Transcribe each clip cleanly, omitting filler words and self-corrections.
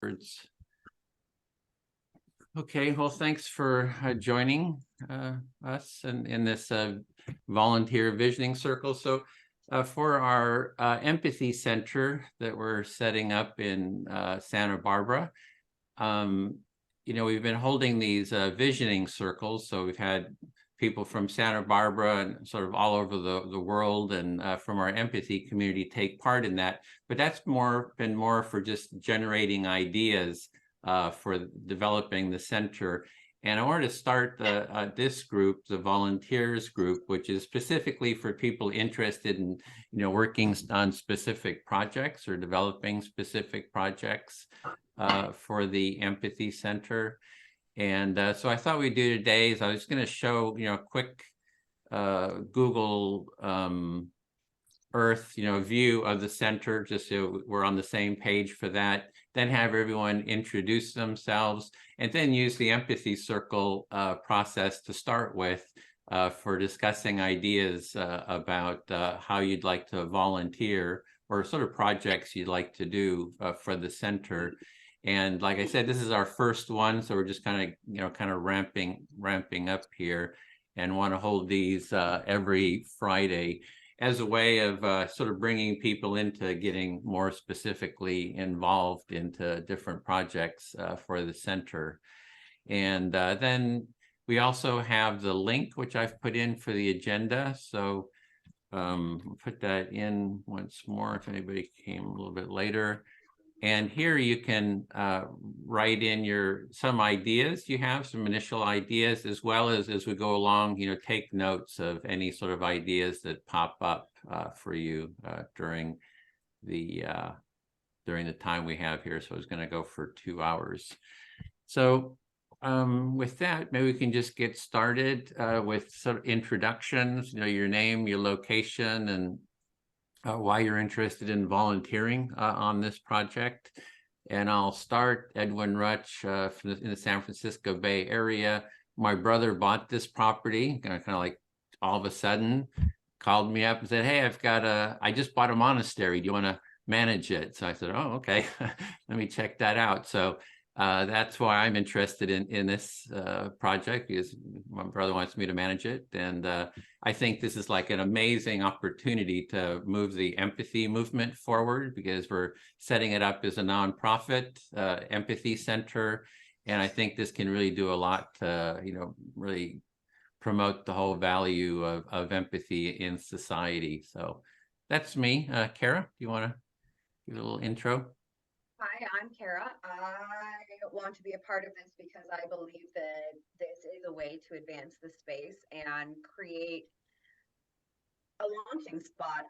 words. Okay, well, thanks for joining us in this volunteer visioning circle. So for our empathy center that we're setting up in Santa Barbara, we've been holding these visioning circles. So we've had people from Santa Barbara and sort of all over the world and from our empathy community take part in that. But that's been more for just generating ideas for developing the center. And I wanted to start this group, the volunteers group, which is specifically for people interested in, working on specific projects or developing specific projects for the empathy center. And so I thought we'd do today is I was going to show, a quick Google Earth, view of the center, just so we're on the same page for that. Then have everyone introduce themselves, and then use the empathy circle process to start with for discussing ideas about how you'd like to volunteer or sort of projects you'd like to do for the center. And like I said, this is our first one, so we're just kind of ramping up here, and want to hold these every Friday as a way of sort of bringing people into getting more specifically involved into different projects for the center. And then we also have the link, which I've put in for the agenda. So I'll put that in once more if anybody came a little bit later. And here you can write in some ideas you have, some initial ideas, as well as we go along, take notes of any sort of ideas that pop up for you during the time we have here. So it's going to go for 2 hours. So with that, maybe we can just get started with some introductions, your name, your location, and why you're interested in volunteering on this project. And I'll start. Edwin Rutch in the San Francisco Bay Area. My brother bought this property, kind of like all of a sudden, called me up and said, "Hey, I just bought a monastery. Do you want to manage it?" So I said, "Oh, okay, let me check that out." So that's why I'm interested in this project, because my brother wants me to manage it. And I think this is like an amazing opportunity to move the empathy movement forward, because we're setting it up as a nonprofit empathy center. And I think this can really do a lot to, really promote the whole value of empathy in society. So that's me. Kara, do you want to give a little intro? Hi, I'm Kara. I want to be a part of this because I believe that this is a way to advance the space and create a launching spot.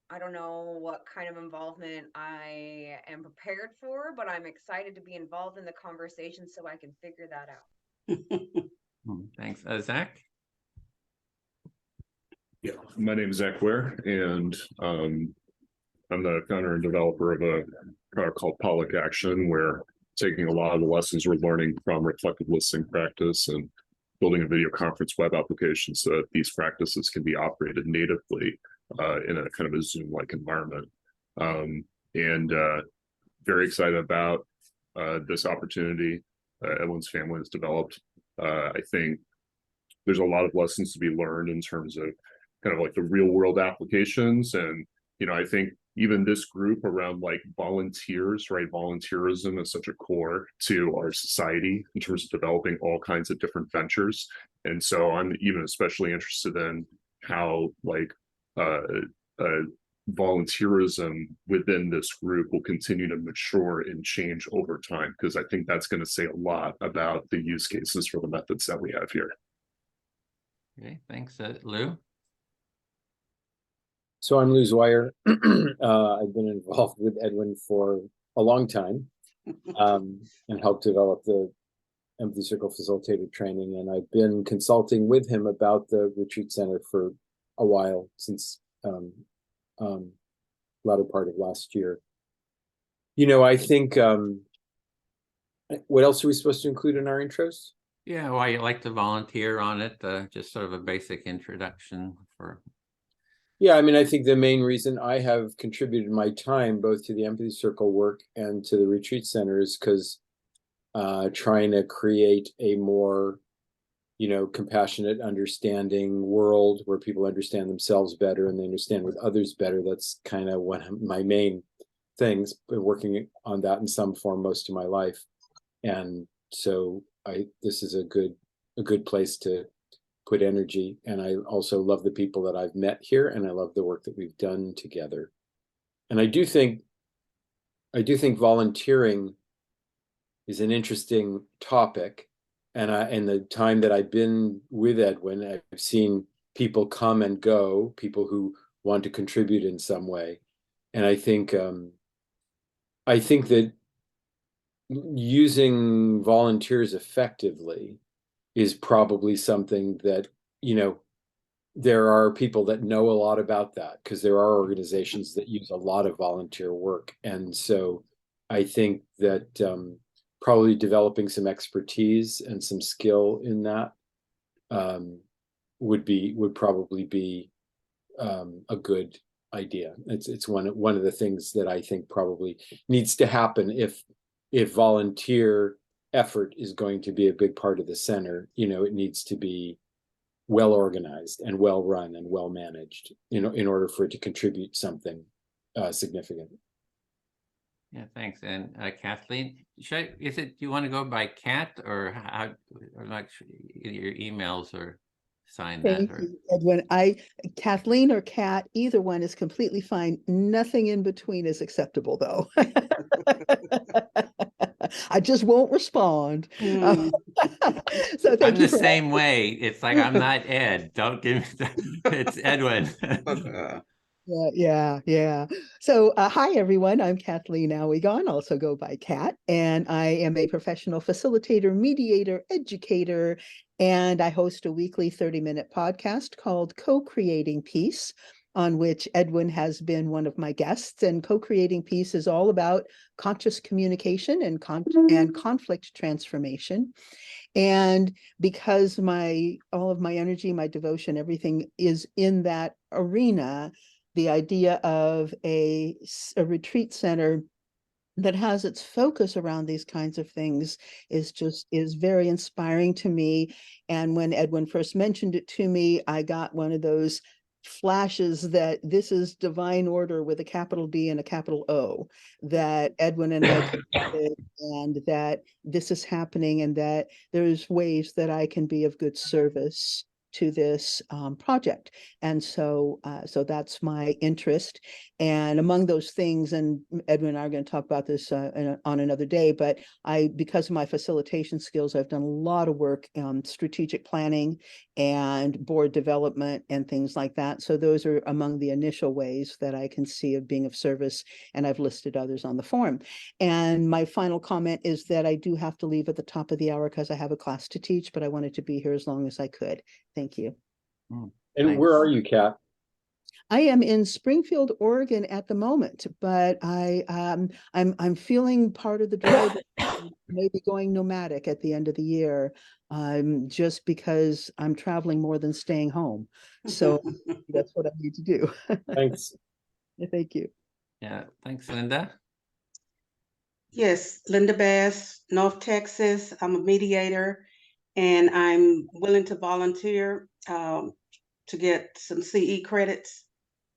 I don't know what kind of involvement I am prepared for, but I'm excited to be involved in the conversation so I can figure that out. Thanks. Zach? Yeah, my name is Zach Ware, and I'm the founder and developer of a product called Pollock Action, where taking a lot of the lessons we're learning from reflective listening practice and building a video conference web application so that these practices can be operated natively in a kind of a Zoom-like environment. And very excited about this opportunity Edwin's family has developed. I think there's a lot of lessons to be learned in terms of kind of like the real world applications. And, I think even this group around like volunteers, right? Volunteerism is such a core to our society in terms of developing all kinds of different ventures. And so I'm even especially interested in how like volunteerism within this group will continue to mature and change over time, because I think that's going to say a lot about the use cases for the methods that we have here. Okay, thanks. Lou? So I'm Lou Zweier. I've been involved with Edwin for a long time and helped develop the Empathy Circle Facilitator training. And I've been consulting with him about the retreat center for a while, since latter part of last year. I think, what else are we supposed to include in our intros? Yeah, why you like to volunteer on it, just sort of a basic introduction for... Yeah, I mean, I think the main reason I have contributed my time both to the Empathy Circle work and to the retreat center is because trying to create a more, compassionate, understanding world where people understand themselves better and they understand with others better. That's kind of one of my main things. Been working on that in some form most of my life, and so this is a good place to put energy. And I also love the people that I've met here, and I love the work that we've done together. And I do think volunteering is an interesting topic. And in the time that I've been with Edwin, I've seen people come and go, people who want to contribute in some way. And I think that using volunteers effectively is probably something that, there are people that know a lot about that because there are organizations that use a lot of volunteer work. And so I think that probably developing some expertise and some skill in that would probably be a good idea. It's one of the things that I think probably needs to happen if volunteer effort is going to be a big part of the center. It needs to be well organized and well run and well managed, in order for it to contribute something significant. Yeah, thanks. And Kathleen, do you want to go by Kat or how, or not sure, your emails or sign that? Thank Or... you, Edwin. Kathleen or Kat, either one is completely fine. Nothing in between is acceptable, though. I just won't respond. Mm. So thank I'm you the for same way. It's like I'm not Ed. Don't give me that. It's Edwin. Yeah. So hi, everyone. I'm Kathleen Awigon, also go by Kat, and I am a professional facilitator, mediator, educator, and I host a weekly 30-minute podcast called Co-Creating Peace, on which Edwin has been one of my guests. And Co-Creating Peace is all about conscious communication and conflict transformation. And because all of my energy, my devotion, everything is in that arena, the idea of a retreat center that has its focus around these kinds of things is very inspiring to me. And when Edwin first mentioned it to me, I got one of those flashes that this is divine order with a capital D and a capital O, that Edwin and I connected, and that this is happening, and that there's ways that I can be of good service to this project. And so that's my interest. And among those things, and Edwin and I are going to talk about this on another day, but because of my facilitation skills, I've done a lot of work on strategic planning and board development and things like that. So those are among the initial ways that I can see of being of service, and I've listed others on the form. And my final comment is that I do have to leave at the top of the hour because I have a class to teach, but I wanted to be here as long as I could. Thank you. And Thanks. where are you, Kat? I am in Springfield, Oregon at the moment, but I'm feeling part of the drive, maybe going nomadic at the end of the year, just because I'm traveling more than staying home. So that's what I need to do. Thanks. Thank you. Yeah, thanks, Linda. Yes, Linda Bass, North Texas. I'm a mediator, and I'm willing to volunteer to get some CE credits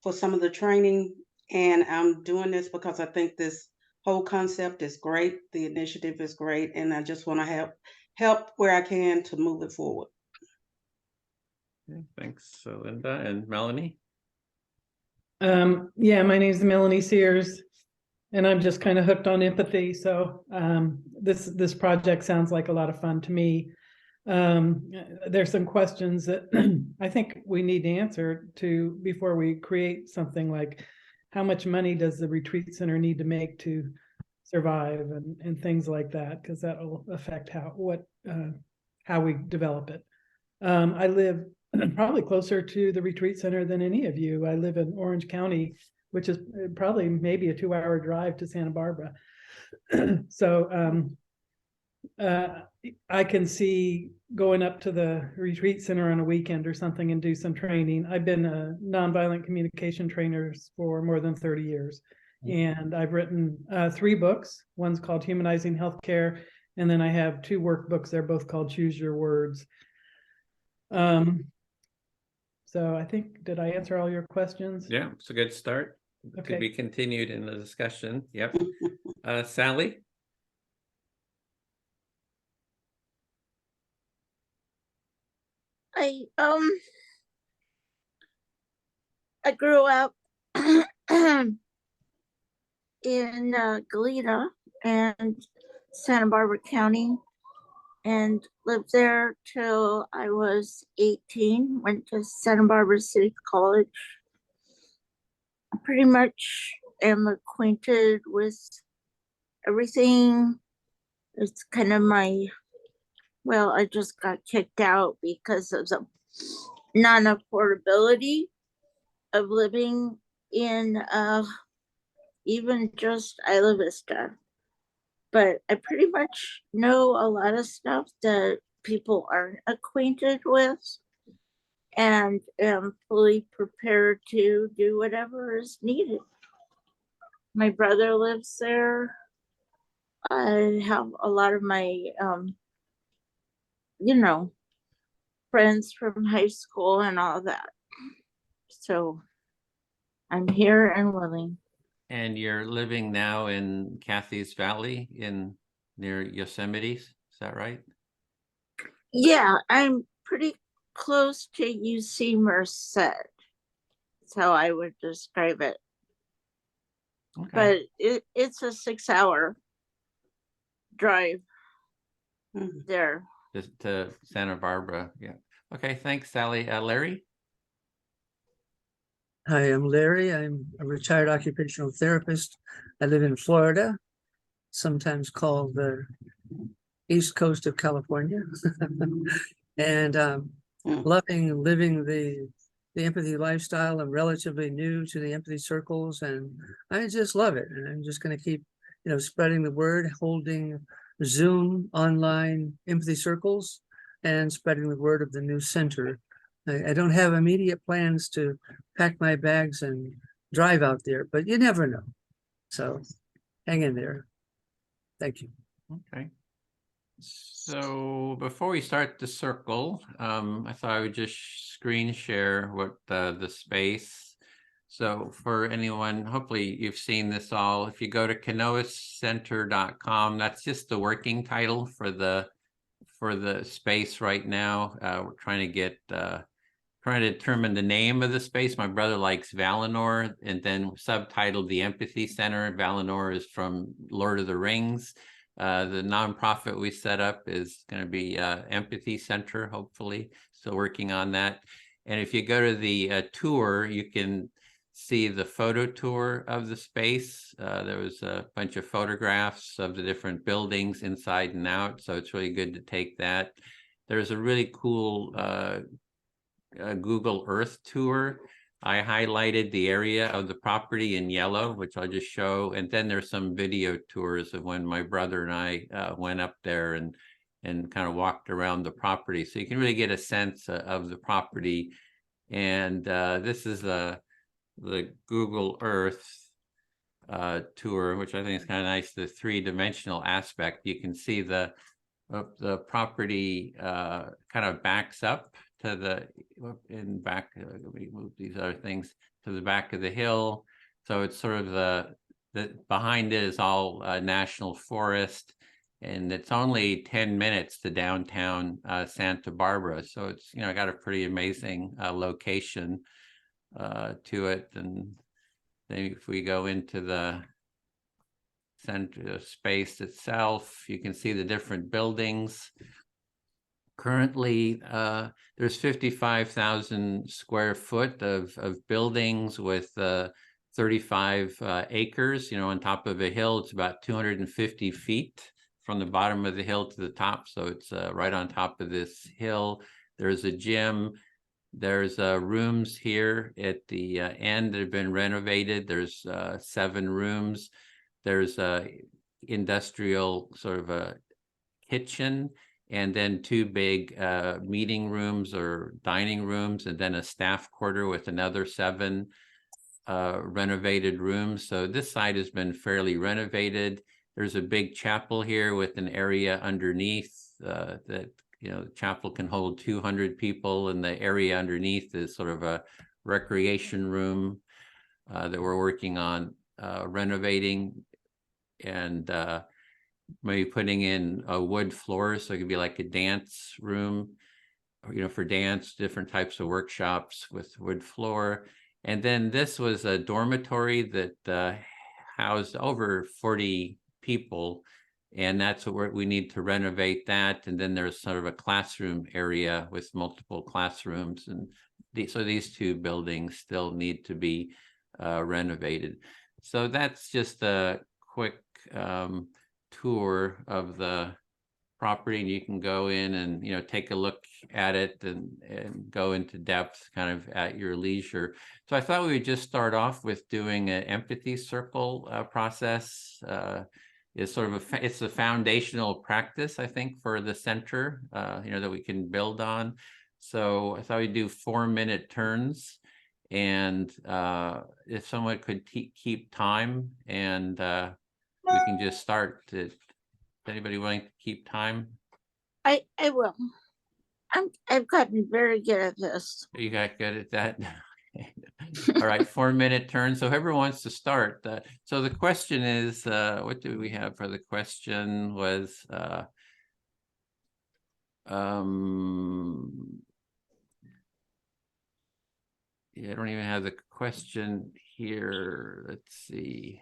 for some of the training. And I'm doing this because I think this whole concept is great. The initiative is great, and I just want to help where I can to move it forward. Okay, thanks, Linda. And Melanie? Yeah, my name is Melanie Sears, and I'm just kind of hooked on empathy. So this project sounds like a lot of fun to me. There's some questions that I think we need to answer before we create something like, how much money does the retreat center need to make to survive, and things like that, because that will affect how we develop it. I live probably closer to the retreat center than any of you. I live in Orange County, which is probably maybe a 2-hour drive to Santa Barbara. So I can see going up to the retreat center on a weekend or something and do some training. I've been a nonviolent communication trainer for more than 30 years. And I've written 3 books. One's called Humanizing Healthcare. And then I have 2 workbooks. They're both called Choose Your Words. So I think, did I answer all your questions? Yeah, it's a good start. Okay. To be continued in the discussion. Yep. Sally? I grew up in Galena and Santa Barbara County and lived there till I was 18, went to Santa Barbara City College. I pretty much am acquainted with everything. It's kind of well, I just got kicked out because of the non-affordability of living in even just Isla Vista. But I pretty much know a lot of stuff that people aren't acquainted with and am fully prepared to do whatever is needed. My brother lives there. I have a lot of my, friends from high school and all that. So I'm here and willing. And you're living now in Kathy's Valley near Yosemite, is that right? Yeah, I'm pretty close to UC Merced. That's how I would describe it. Okay. But it's a 6-hour drive there. Just to Santa Barbara, yeah. Okay, thanks, Sally. Larry? Hi, I'm Larry. I'm a retired occupational therapist. I live in Florida, sometimes called the East Coast of California. And loving living the empathy lifestyle. I'm relatively new to the empathy circles and I just love it. And I'm just going to keep, spreading the word, holding Zoom online empathy circles and spreading the word of the new center. I don't have immediate plans to pack my bags and drive out there, but you never know. So hang in there. Thank you. Okay. So before we start the circle, I thought I would just screen share what the space. So for anyone, hopefully you've seen this all. If you go to canoascenter.com, that's just the working title for the space right now. We're trying to determine the name of the space. My brother likes Valinor, and then subtitled the Empathy Center. Valinor is from Lord of the Rings. The nonprofit we set up is going to be Empathy Center, hopefully. Still working on that. And if you go to the tour, you can see the photo tour of the space. There was a bunch of photographs of the different buildings inside and out. So it's really good to take that. There's a really cool Google Earth tour. I highlighted the area of the property in yellow, which I'll just show. And then there's some video tours of when my brother and I went up there and kind of walked around the property. So you can really get a sense of the property. And this is the Google Earth tour, which I think is kind of nice, the 3-dimensional aspect. You can see the property kind of backs up to let me move these other things to the back of the hill. So it's sort of the behind it is all national forest, and it's only 10 minutes to downtown Santa Barbara. So it's, got a pretty amazing location to it. And then if we go into the center space itself, you can see the different buildings. Currently, there's 55,000 square foot of buildings with 35 acres, on top of a hill. It's about 250 feet from the bottom of the hill to the top. So it's right on top of this hill. There's a gym. There's rooms here at the end that have been renovated. There's 7 rooms. There's a industrial sort of a kitchen, and then 2 big meeting rooms or dining rooms, and then a staff quarter with another 7 renovated rooms. So this site has been fairly renovated. There's a big chapel here with an area underneath that, the chapel can hold 200 people, and the area underneath is sort of a recreation room that we're working on renovating, and maybe putting in a wood floor, so it could be like a dance room, for dance, different types of workshops with wood floor. And then this was a dormitory that housed over 40 people, and that's what we need to renovate that. And then there's sort of a classroom area with multiple classrooms, and so these 2 buildings still need to be renovated. So that's just a quick tour of the property, and you can go in and take a look at it and go into depth kind of at your leisure. So I thought we would just start off with doing an empathy circle process. It's sort of it's a foundational practice, I think, for the center, that we can build on. So I thought we'd do 4-minute turns, and if someone could keep time, and we can just start. Anybody willing to keep time? I will. I've gotten very good at this. You got good at that? All right, 4-minute turn. So whoever wants to start. So the question is, what do we have for the question was, yeah, I don't even have the question here. Let's see.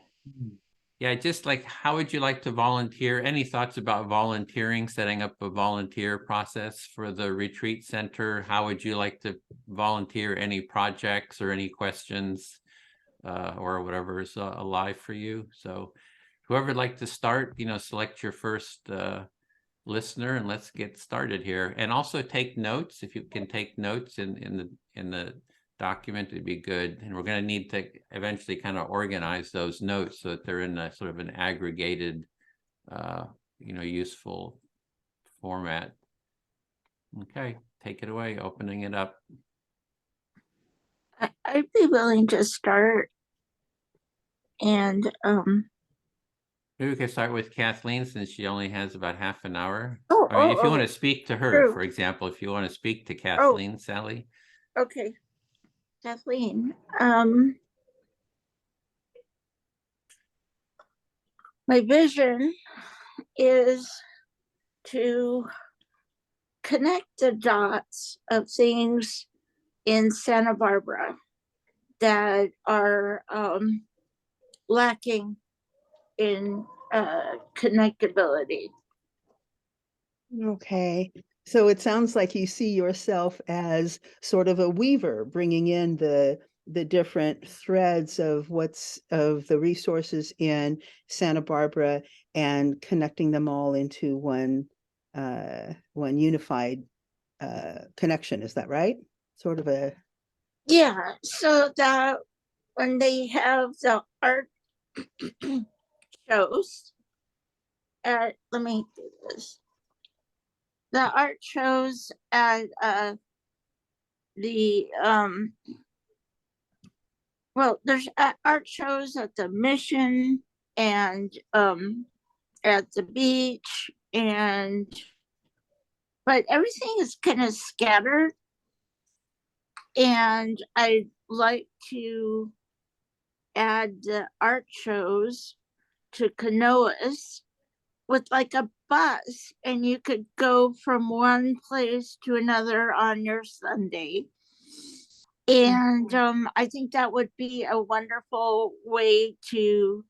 Yeah, just like, how would you like to volunteer? Any thoughts about volunteering, setting up a volunteer process for the retreat center? How would you like to volunteer? Any projects or any questions or whatever is alive for you? So whoever would like to start, select your first listener, and let's get started here. And also take notes. If you can take notes in the document, it'd be good. And we're going to need to eventually kind of organize those notes so that they're in a sort of an aggregated, useful format. Okay, take it away, opening it up. I'd be willing to start. And Maybe we can start with Kathleen, since she only has about half an hour. Oh, I mean, if you want to speak to her, true. for example, if you want to speak to Kathleen, Sally. Okay. Kathleen, my vision is to connect the dots of things in Santa Barbara that are lacking in connectability. Okay. So it sounds like you see yourself as sort of a weaver, bringing in the different threads of the resources in Santa Barbara and connecting them all into one unified connection. Is that right? Sort of a. Yeah. So that when they have the art shows, let me do this. The art shows at the there's art shows at the Mission and at the beach, but everything is kind of scattered, and I'd like to add the art shows to canoas with like a bus, and you could go from one place to another on your Sunday. And I think that would be a wonderful way to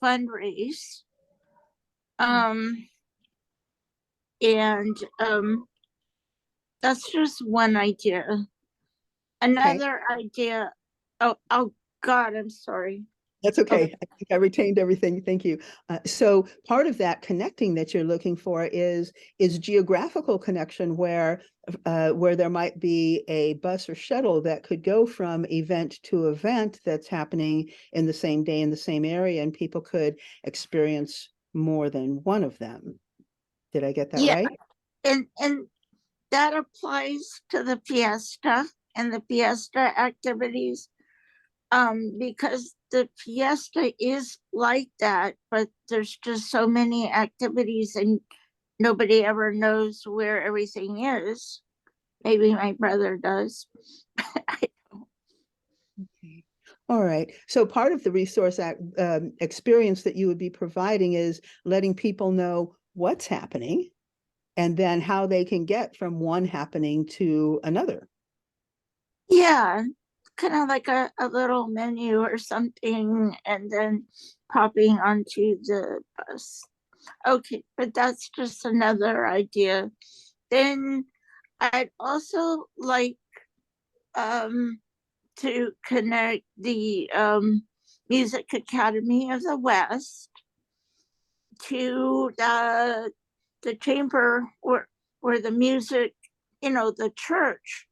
fundraise. That's just one idea. Another idea. Oh God, I'm sorry. That's okay. I think I retained everything. Thank you. So part of that connecting that you're looking for is geographical connection, where there might be a bus or shuttle that could go from event to event that's happening in the same day in the same area, and people could experience more than one of them. Did I get that Yeah. right? And that applies to the fiesta and the fiesta activities. Because the fiesta is like that, but there's just so many activities and nobody ever knows where everything is. Maybe my brother does. Okay. All right. So part of the resource experience that you would be providing is letting people know what's happening and then how they can get from one happening to another. Yeah, kind of like a little menu or something, and then popping onto the bus. Okay, but that's just another idea. Then I'd also like to connect the Music Academy of the West to the chamber where the music, the church,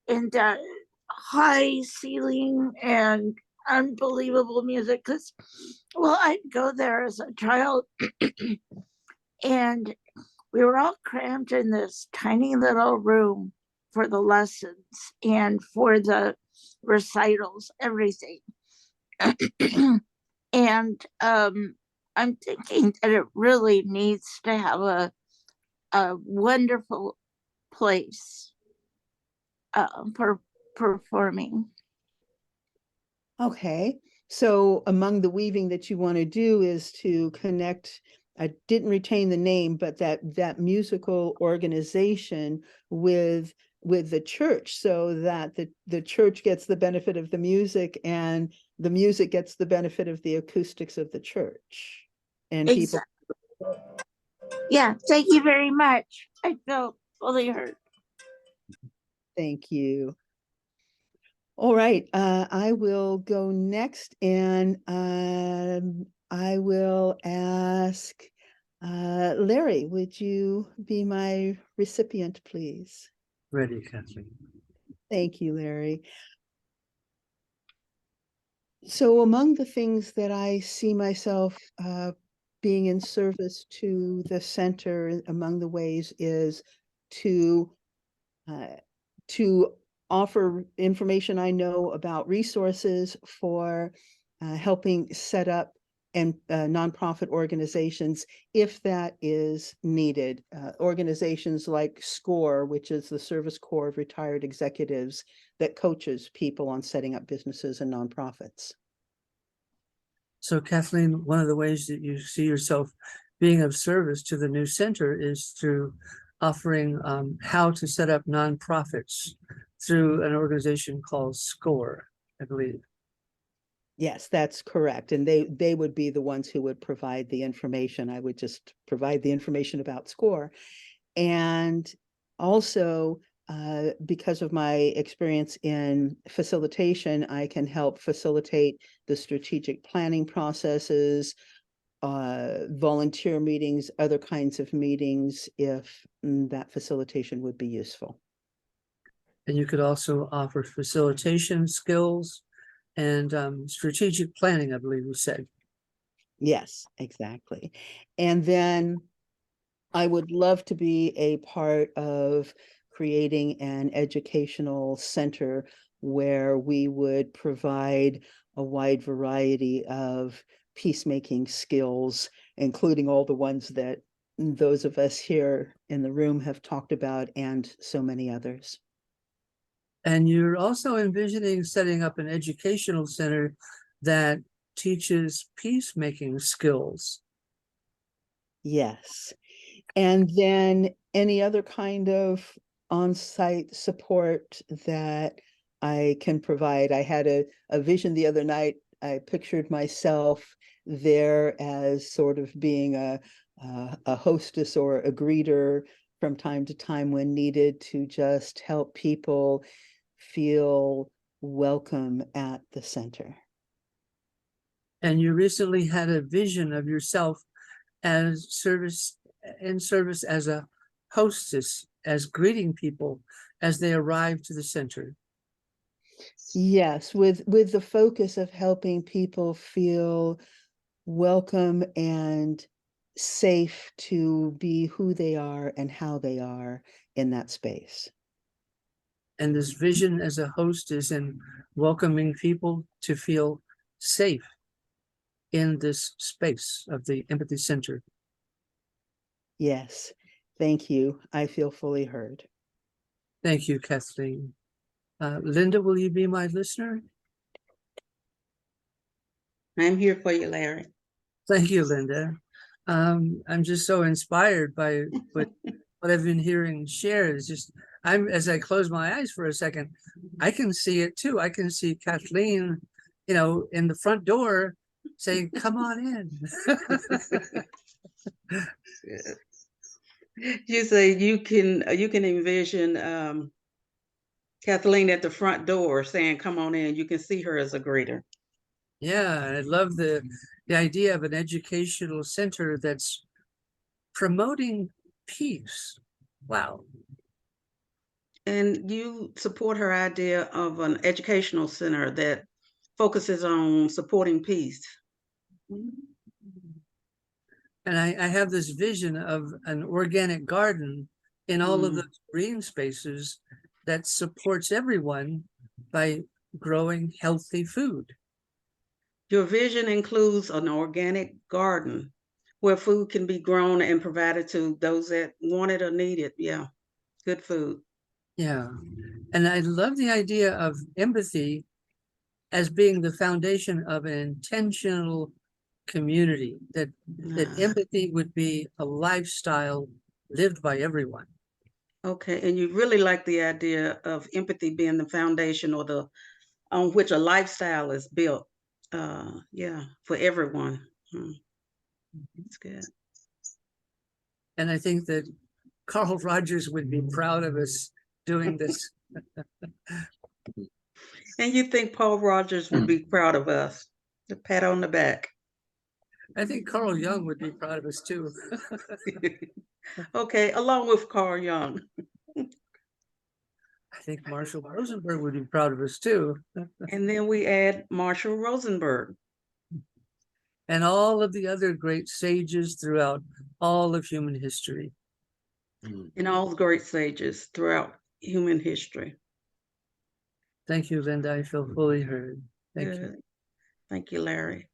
and that high ceiling and unbelievable music. Because, well, I'd go there as a child and we were all crammed in this tiny little room for the lessons and for the recitals, everything. And I'm thinking that it really needs to have a wonderful place for performing. Okay. So among the weaving that you want to do is to connect, I didn't retain the name, but that musical organization with the church so that the church gets the benefit of the music and the music gets the benefit of the acoustics of the church. And people. Yeah, thank you very much. I feel fully heard. Thank you. All right, I will go next and I will ask Larry, would you be my recipient, please? Ready, Kathleen. Thank you, Larry. So among the things that I see myself being in service to the center, among the ways is to offer information I know about resources for helping set up and nonprofit organizations if that is needed. Organizations like SCORE, which is the Service Corps of Retired Executives that coaches people on setting up businesses and nonprofits. So Kathleen, one of the ways that you see yourself being of service to the new center is through offering how to set up nonprofits through an organization called SCORE, I believe. Yes, that's correct. And they would be the ones who would provide the information. I would just provide the information about SCORE. And also, because of my experience in facilitation, I can help facilitate the strategic planning processes, volunteer meetings, other kinds of meetings, if that facilitation would be useful. And you could also offer facilitation skills and strategic planning, I believe you said. Yes, exactly. And then I would love to be a part of creating an educational center where we would provide a wide variety of peacemaking skills, including all the ones that those of us here in the room have talked about and so many others. And you're also envisioning setting up an educational center that teaches peacemaking skills. Yes. And then any other kind of on-site support that I can provide. I had a vision the other night. I pictured myself there as sort of being a hostess or a greeter from time to time when needed to just help people feel welcome at the center. And you recently had a vision of yourself as in service as a hostess, as greeting people as they arrive to the center. Yes, with the focus of helping people feel welcome and safe to be who they are and how they are in that space. And this vision as a host is in welcoming people to feel safe in this space of the Empathy Center. Yes, thank you. I feel fully heard. Thank you, Kathleen. Linda, will you be my listener? I'm here for you, Larry. Thank you, Linda. I'm just so inspired by what I've been hearing shared. It's just, as I close my eyes for a second, I can see it too. I can see Kathleen, in the front door saying, "Come on in." You say you can envision Kathleen at the front door saying, "Come on in." You can see her as a greeter. Yeah, I love the idea of an educational center that's promoting peace. Wow. And you support her idea of an educational center that focuses on supporting peace. And I have this vision of an organic garden in all of Mm. those green spaces that supports everyone by growing healthy food. Your vision includes an organic garden where food can be grown and provided to those that want it or need it. Yeah, good food. Yeah. And I love the idea of empathy as being the foundation of an intentional community, that empathy would be a lifestyle lived by everyone. Okay, and you really like the idea of empathy being the foundation or the on which a lifestyle is built. Yeah, for everyone. That's good. And I think that Carl Rogers would be proud of us doing this. And you think Paul Rogers would be proud of us? The pat on the back. I think Carl Jung would be proud of us too. Okay, along with Carl Jung. I think Marshall Rosenberg would be proud of us too. And then we add Marshall Rosenberg. And all of the other great sages throughout all of human history. And all the great sages throughout human history. Thank you, Linda. I feel fully heard. Thank you. Thank you, Larry.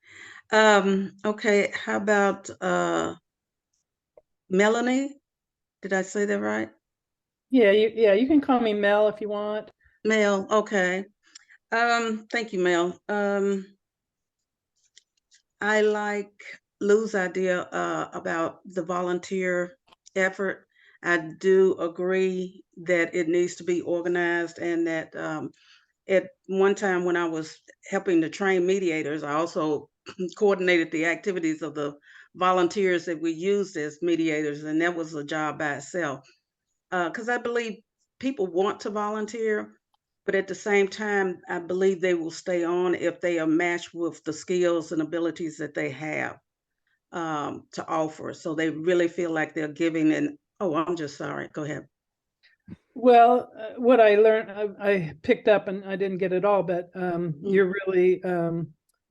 Okay, how about Melanie? Did I say that right? Yeah, you can call me Mel if you want. Mel, okay. Thank you, Mel. I like Lou's idea about the volunteer effort. I do agree that it needs to be organized, and that at one time when I was helping to train mediators, I also coordinated the activities of the volunteers that we used as mediators, and that was a job by itself. Because I believe people want to volunteer, but at the same time, I believe they will stay on if they are matched with the skills and abilities that they have to offer. So they really feel like they're giving. And oh, I'm just sorry. Go ahead. Well, what I learned, I picked up, and I didn't get it all, but you're really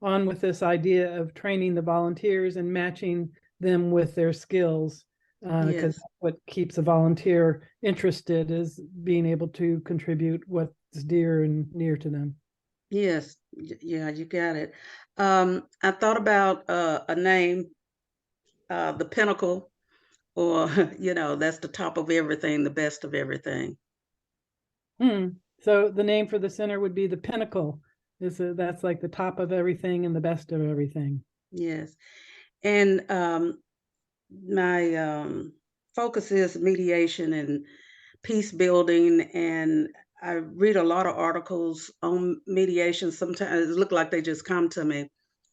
on with this idea of training the volunteers and matching them with their skills, because Yes. what keeps a volunteer interested is being able to contribute what's dear and near to them. Yes. Yeah, you got it. I thought about a name, the Pinnacle, or, that's the top of everything, the best of everything. So the name for the center would be the Pinnacle. That's like the top of everything and the best of everything. Yes. And my focus is mediation and peace building, and I read a lot of articles on mediation. Sometimes it look like they just come to me.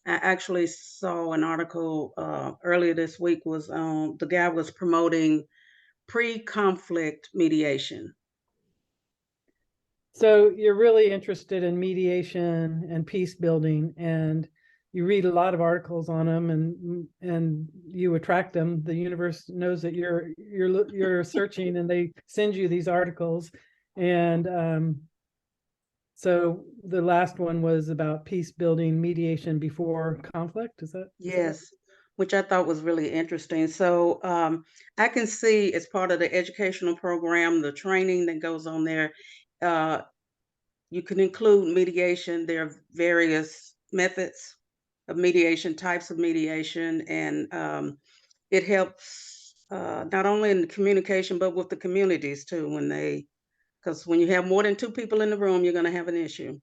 I actually saw an article earlier this week. Was the guy was promoting pre-conflict mediation. So you're really interested in mediation and peace building, and you read a lot of articles on them, and you attract them. The universe knows that you're searching, and they send you these articles. And so the last one was about peace building mediation before conflict. Is that? Yes. which I thought was really interesting. So I can see as part of the educational program, the training that goes on there, you can include mediation. There are various methods of mediation, types of mediation, and it helps not only in the communication, but with the communities too, because when you have more than two people in the room, you're going to have an issue.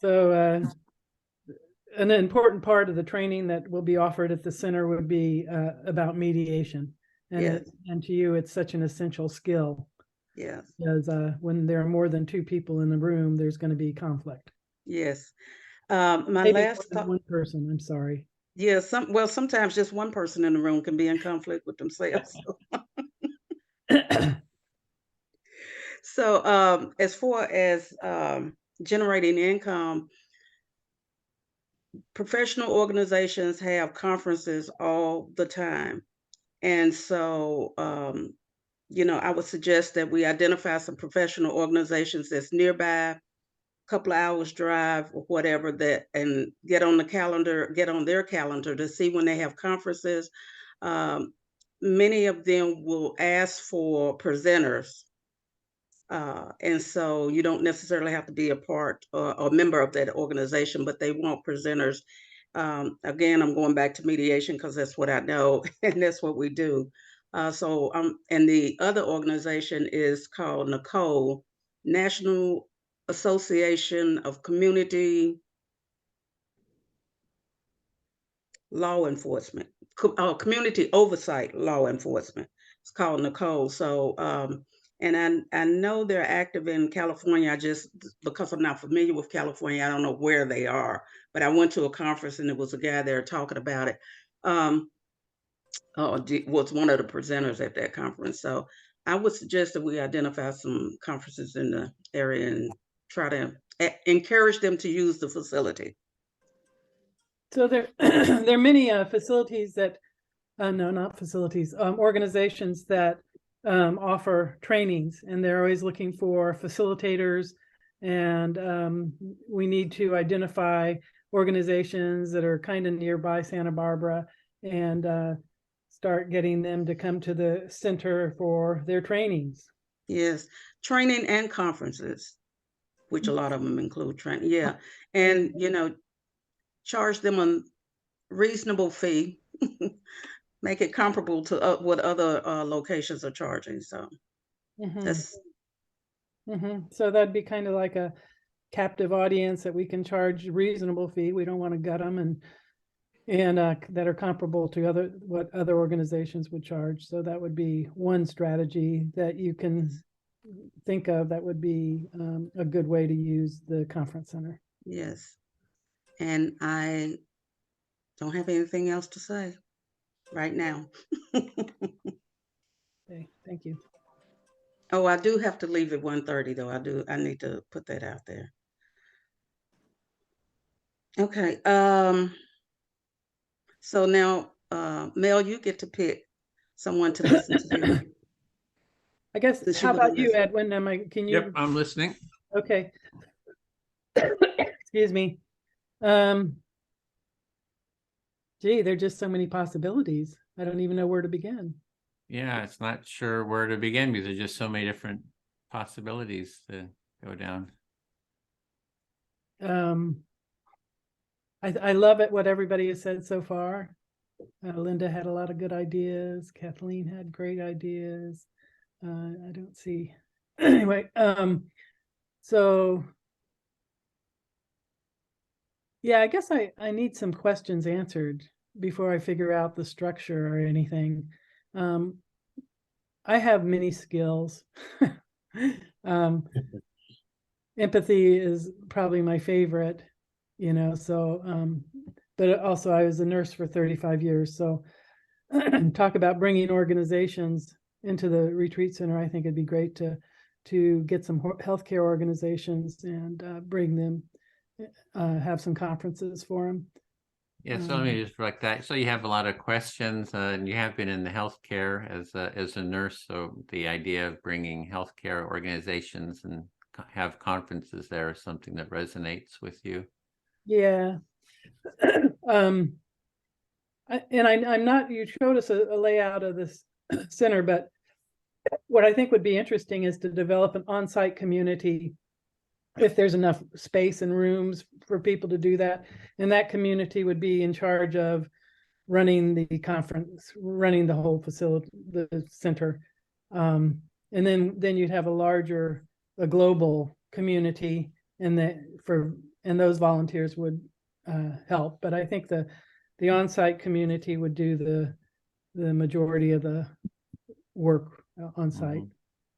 So an important part of the training that will be offered at the center would be about mediation. And Yes. and to you, it's such an essential skill. Yes. Because when there are more than two people in the room, there's going to be conflict. Yes. My Maybe more last than thought. one person, I'm sorry. Yeah, sometimes just one person in the room can be in conflict with themselves. So as far as generating income, professional organizations have conferences all the time. And so I would suggest that we identify some professional organizations that's nearby, couple of hours drive or whatever, that and get on their calendar to see when they have conferences. Many of them will ask for presenters, and so you don't necessarily have to be a part or a member of that organization, but they want presenters. Again, I'm going back to mediation because that's what I know and that's what we do. And the other organization is called NACOLE, National Association of Community Law Enforcement, Community Oversight Law Enforcement. It's called NACOLE. So, and I know they're active in California. Because I'm not familiar with California, I don't know where they are. But I went to a conference and there was a guy there talking about it. Was one of the presenters at that conference. So I would suggest that we identify some conferences in the area and try to encourage them to use the facility. So there, there are many facilities that, no, not facilities, organizations that offer trainings, and they're always looking for facilitators. And we need to identify organizations that are kind of nearby Santa Barbara and start getting them to come to the center for their trainings. Yes, training and conferences, which a lot of them include training. Yeah, and charge them a reasonable fee, make it comparable to what other locations are charging. So that's So that'd be kind of like a captive audience that we can charge a reasonable fee. We don't want to gut them, and that are comparable to what other organizations would charge. So that would be one strategy that you can think of. That would be a good way to use the conference center. yes. And I don't have anything else to say right now. Okay, thank you. Oh, I do have to leave at 1:30 though. I need to put that out there. Okay. So now, Mel, you get to pick someone to listen to you. I guess, Since how you were the about you, listener. Edwin? Can you? Yep, I'm listening. Okay. Excuse me. Gee, there are just so many possibilities. I don't even know where to begin. Yeah, it's not sure where to begin because there's just so many different possibilities to go down. I love it, what everybody has said so far. Linda had a lot of good ideas. Kathleen had great ideas. I don't see. Anyway, so yeah, I guess I need some questions answered before I figure out the structure or anything. I have many skills. Empathy is probably my favorite, so but also I was a nurse for 35 years. So talk about bringing organizations into the retreat center. I think it'd be great to get some healthcare organizations and bring them, have some conferences for them. Yeah, so let me just correct that. So you have a lot of questions, and you have been in the healthcare as a nurse. So the idea of bringing healthcare organizations and have conferences there is something that resonates with you. Yeah, I'm not, you showed us a layout of this center, but what I think would be interesting is to develop an on-site community if there's enough space and rooms for people to do that. And that community would be in charge of running the conference, running the whole facility, the center. And then you'd have a global community, and those volunteers would help. But I think the on-site community would do the majority of the work on site.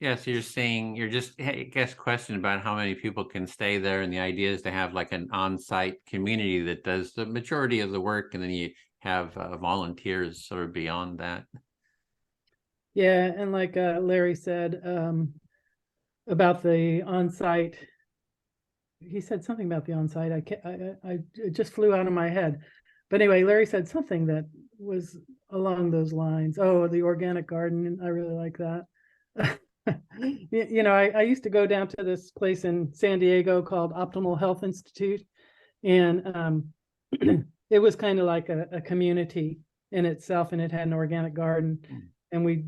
Yeah, so you're just, I guess, question about how many people can stay there, and the idea is to have like an on-site community that does the majority of the work, and then you have volunteers sort of beyond that. Yeah, and like Larry said about the on-site, he said something about the on-site. It just flew out of my head. But anyway, Larry said something that was along those lines. Oh, the organic garden. I really like that. I used to go down to this place in San Diego called Optimal Health Institute, and it was kind of like a community in itself, and it had an organic garden, and we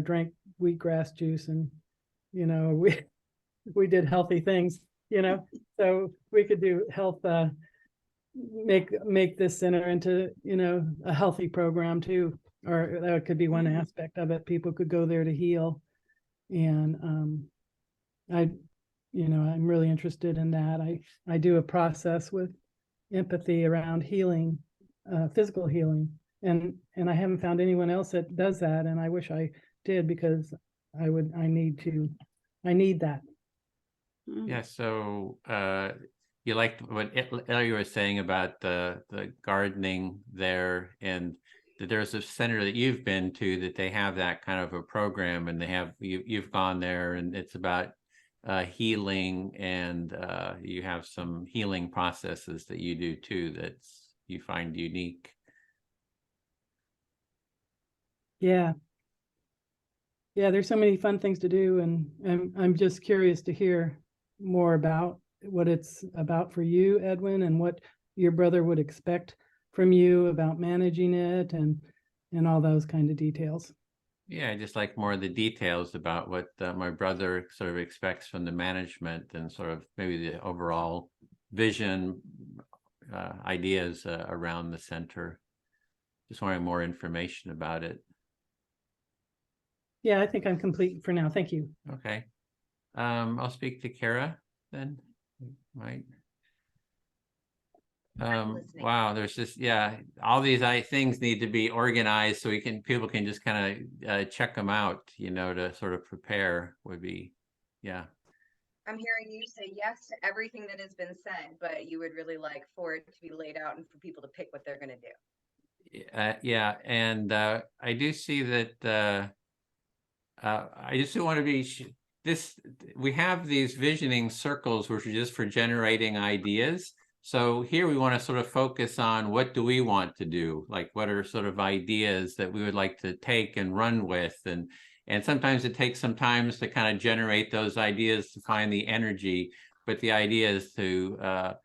drank wheatgrass juice, and we did healthy things, so we could do health, make this center into a healthy program too, or that could be one aspect of it. People could go there to heal. And I'm really interested in that. I do a process with empathy around healing, physical healing, and I haven't found anyone else that does that, and I wish I did, because I need that. Yeah, so you liked what Ellie was saying about the gardening there, and that there's a center that you've been to that they have that kind of a program, and they have you've gone there, and it's about healing, and you have some healing processes that you do too that you find unique. Yeah, there's so many fun things to do, and I'm just curious to hear more about what it's about for you, Edwin, and what your brother would expect from you about managing it, and all those kind of details. Yeah, just like more of the details about what my brother sort of expects from the management, and sort of maybe the overall vision, ideas around the center. Just wanting more information about it. Yeah, I think I'm complete for now. Thank you. Okay. I'll speak to Kara then. Right. Wow, there's just, all these things need to be organized so people can just kind of check them out, to sort of prepare would be, I'm hearing you say yes to everything that has been said, but you would really like for it to be laid out and for people to pick what they're going to do. And I do see that I just want to be we have these visioning circles, which are just for generating ideas. So here we want to sort of focus on what do we want to do? Like, what are sort of ideas that we would like to take and run with? And sometimes it takes some time to kind of generate those ideas, to find the energy, but the idea is to kind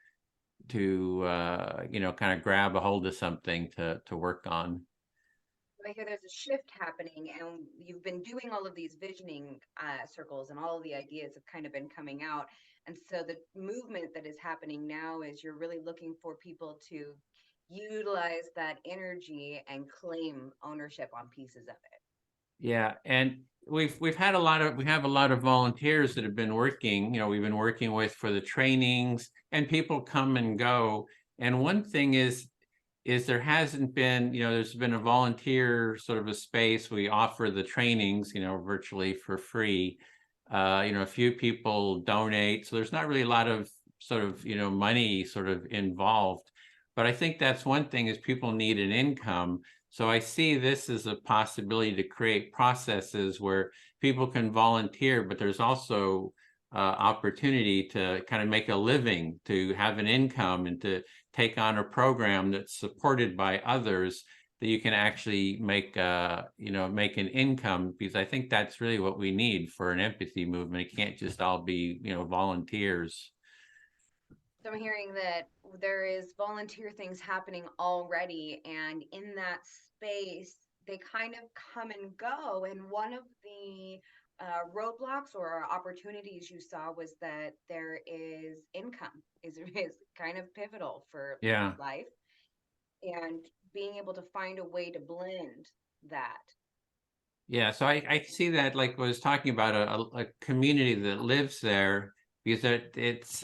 of grab a hold of something to work on. I hear there's a shift happening, and you've been doing all of these visioning circles, and all of the ideas have kind of been coming out. And so the movement that is happening now is you're really looking for people to utilize that energy and claim ownership on pieces of it. Yeah, and we have a lot of volunteers that have been working, we've been working with for the trainings, and people come and go. And one thing is there hasn't been, there's been a volunteer sort of a space. We offer the trainings, virtually for free. A few people donate, so there's not really a lot of sort of, money sort of involved. But I think that's one thing, is people need an income. So I see this as a possibility to create processes where people can volunteer, but there's also opportunity to kind of make a living, to have an income, and to take on a program that's supported by others, that you can actually make make an income, because I think that's really what we need for an empathy movement. It can't just all be volunteers. So I'm hearing that there is volunteer things happening already, and in that space, they kind of come and go. And one of the roadblocks or opportunities you saw was that there is income is kind of pivotal for Yeah. life, and being able to find a way to blend that. Yeah, so I see that, like I was talking about a community that lives there, because it's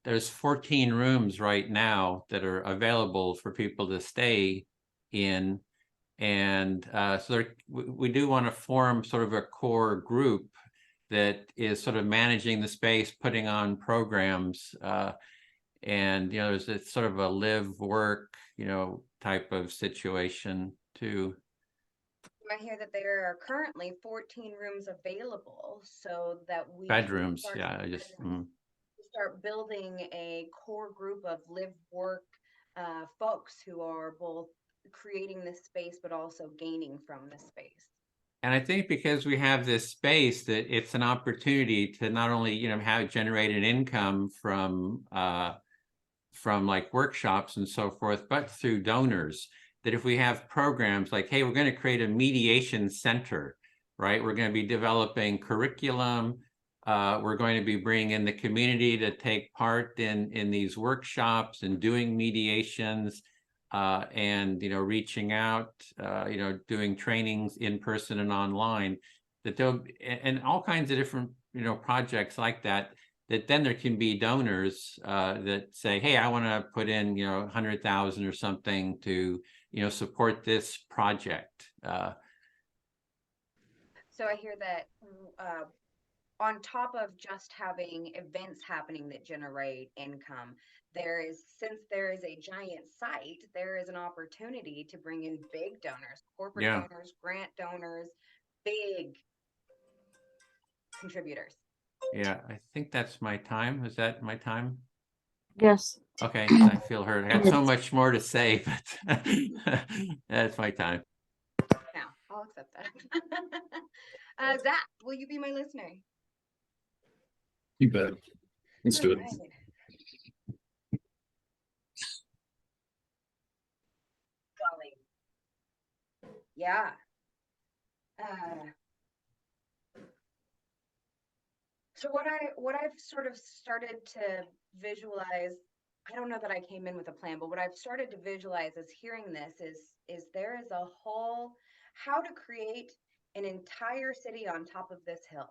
there's 14 rooms right now that are available for people to stay in. And so we do want to form sort of a core group that is sort of managing the space, putting on programs, and it's sort of a live work, type of situation too. I hear that there are currently 14 rooms available, so that we can Bedrooms, start yeah, I just start building a core group of live work folks who are both creating this space but also gaining from this space. And I think because we have this space, that it's an opportunity to not only, have generate an income from like workshops and so forth, but through donors. That if we have programs like, hey, we're going to create a mediation center, right? We're going to be developing curriculum. We're going to be bringing in the community to take part in these workshops and doing mediations, and reaching out, doing trainings in person and online. That there'll and all kinds of different projects like that. That then there can be donors that say, hey, I want to put in 100,000 or something to support this project. So I hear that on top of just having events happening that generate income, since there is a giant site, there is an opportunity to bring in big donors, corporate Yeah. donors, grant donors, big contributors. Yeah, I think that's my time. Is that my time? Yes. Okay, I feel hurt. I had so much more to say, but that's my time. Now, I'll accept that. Zach, will you be my listener? You bet. Let's do it. Alright. Golly. Yeah. So what I've sort of started to visualize, I don't know that I came in with a plan, but what I've started to visualize as hearing this is there is a whole how to create an entire city on top of this hill.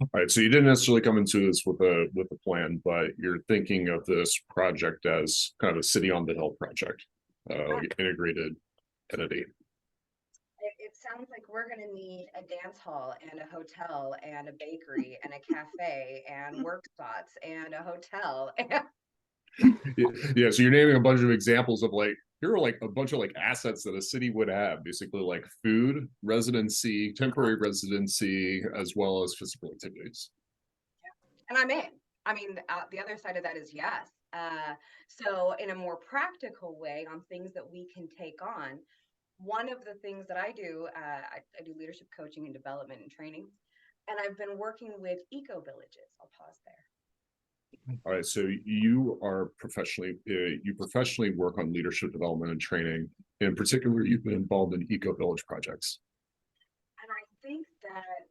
All right, so you didn't necessarily come into this with a plan, but you're thinking of this project as kind of a city on the hill project, like integrated entity. It sounds like we're going to need a dance hall and a hotel and a bakery and a cafe and work spots and a hotel. Yeah, so you're naming a bunch of examples of like, here are like a bunch of like assets that a city would have, basically like food, residency, temporary residency, as well as physical activities. And I'm in. I mean, the other side of that is yes. So in a more practical way on things that we can take on, one of the things that I do, I do leadership coaching and development and training, and I've been working with eco villages. I'll pause there. All right, so you are you professionally work on leadership development and training. In particular, you've been involved in eco village projects. And I think that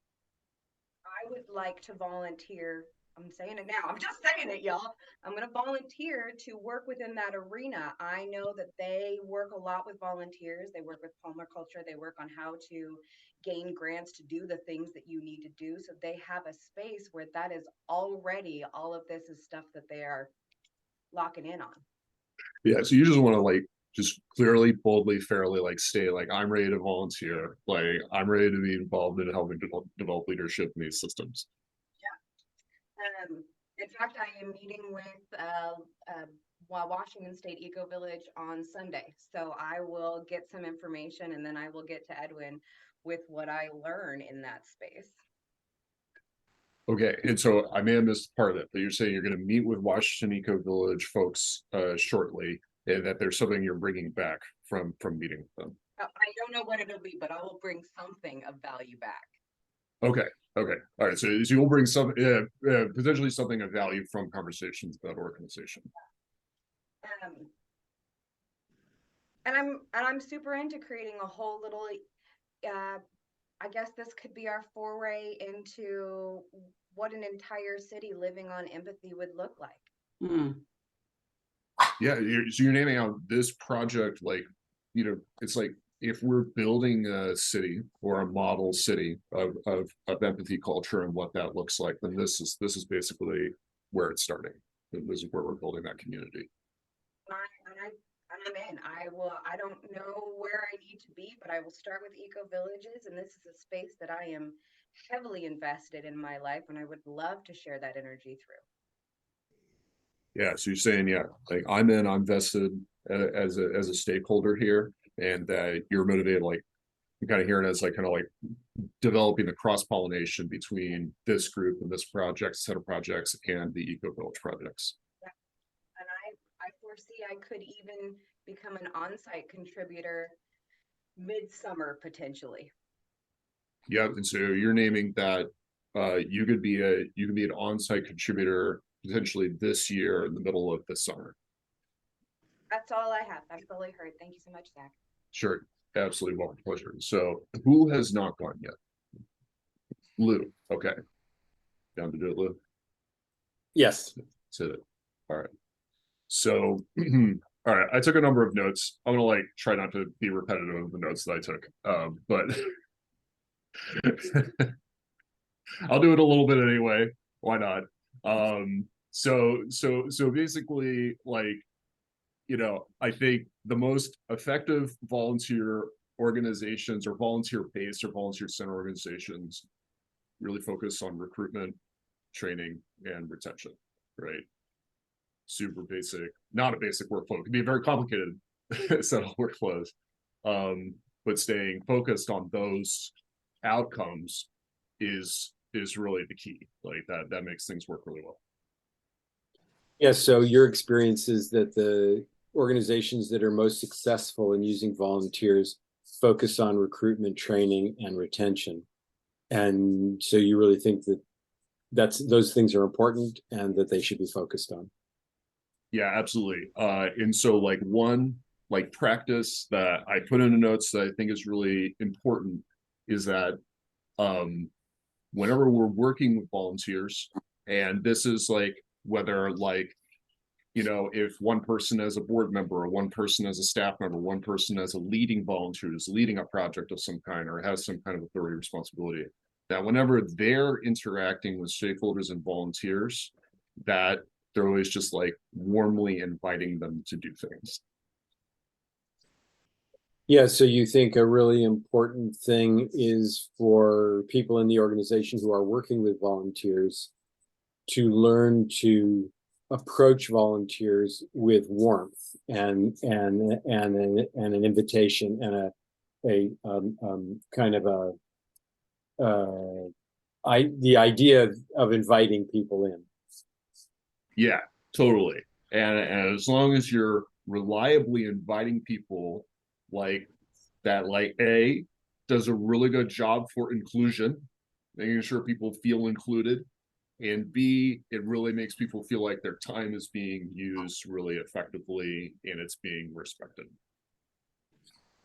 I would like to volunteer. I'm saying it now. I'm just saying it, y'all. I'm going to volunteer to work within that arena. I know that they work a lot with volunteers. They work with permaculture. They work on how to gain grants to do the things that you need to do. So they have a space where that is already, all of this is stuff that they are locking in on. Yeah, so you just want to like just clearly, boldly, fairly like stay like, I'm ready to volunteer. Like I'm ready to be involved in helping develop leadership in these systems. In fact, I am meeting with Washington State Eco Village on Sunday. So I will get some information and then I will get to Edwin with what I learn in that space. Okay, and so I may have missed part of it, but you're saying you're going to meet with Washington Eco Village folks shortly, and that there's something you're bringing back from meeting with them. I don't know what it'll be, but I will bring something of value back. Okay. Okay. All right. So you'll bring some potentially something of value from conversations about organization. Um, and I'm super into creating a whole little, I guess this could be our foray into what an entire city living on empathy would look like. Hmm. Yeah. So you're naming out this project, like, it's like if we're building a city or a model city of empathy culture and what that looks like, then this is basically where it's starting. This is where we're building that community. And I'm in. I don't know where I need to be, but I will start with eco villages, and this is a space that I am heavily invested in my life, and I would love to share that energy through. Yeah, so you're saying, yeah, like I'm vested as a stakeholder here, and that you're motivated, like you kind of hearing it as like kind of like developing the cross pollination between this group and this project, set of projects, and the eco village projects. Yeah. And I foresee I could even become an on-site contributor midsummer potentially. Yeah, and so you're naming that you could be an on-site contributor potentially this year in the middle of the summer. That's all I have. That's all I heard. Thank you so much, Zach. Sure, absolutely, welcome, pleasure. So who has not gone yet? Lou, okay. Down to do it, Lou. Yes. To all right. So all right, I took a number of notes. I'm gonna like try not to be repetitive of the notes that I took. But I'll do it a little bit anyway. Why not? So basically, like, I think the most effective volunteer organizations or volunteer-based or volunteer-centered organizations really focus on recruitment, training, and retention, right? Super basic, not a basic workflow. It can be a very complicated set of workflows. But staying focused on those outcomes is really the key. Like that makes things work really well. Yeah, so your experience is that the organizations that are most successful in using volunteers focus on recruitment, training, and retention. And so you really think that those things are important and that they should be focused on. Yeah, absolutely. And so like one like practice that I put in the notes that I think is really important is that whenever we're working with volunteers, and this is like whether like if one person as a board member or one person as a staff member, one person as a leading volunteer is leading a project of some kind or has some kind of authority responsibility, that whenever they're interacting with stakeholders and volunteers, that they're always just like warmly inviting them to do things. Yeah, so you think a really important thing is for people in the organization who are working with volunteers to learn to approach volunteers with warmth and an invitation and a kind of the idea of inviting people in. Yeah, totally. And as long as you're reliably inviting people like that, like A, does a really good job for inclusion, making sure people feel included, and B, it really makes people feel like their time is being used really effectively and it's being respected.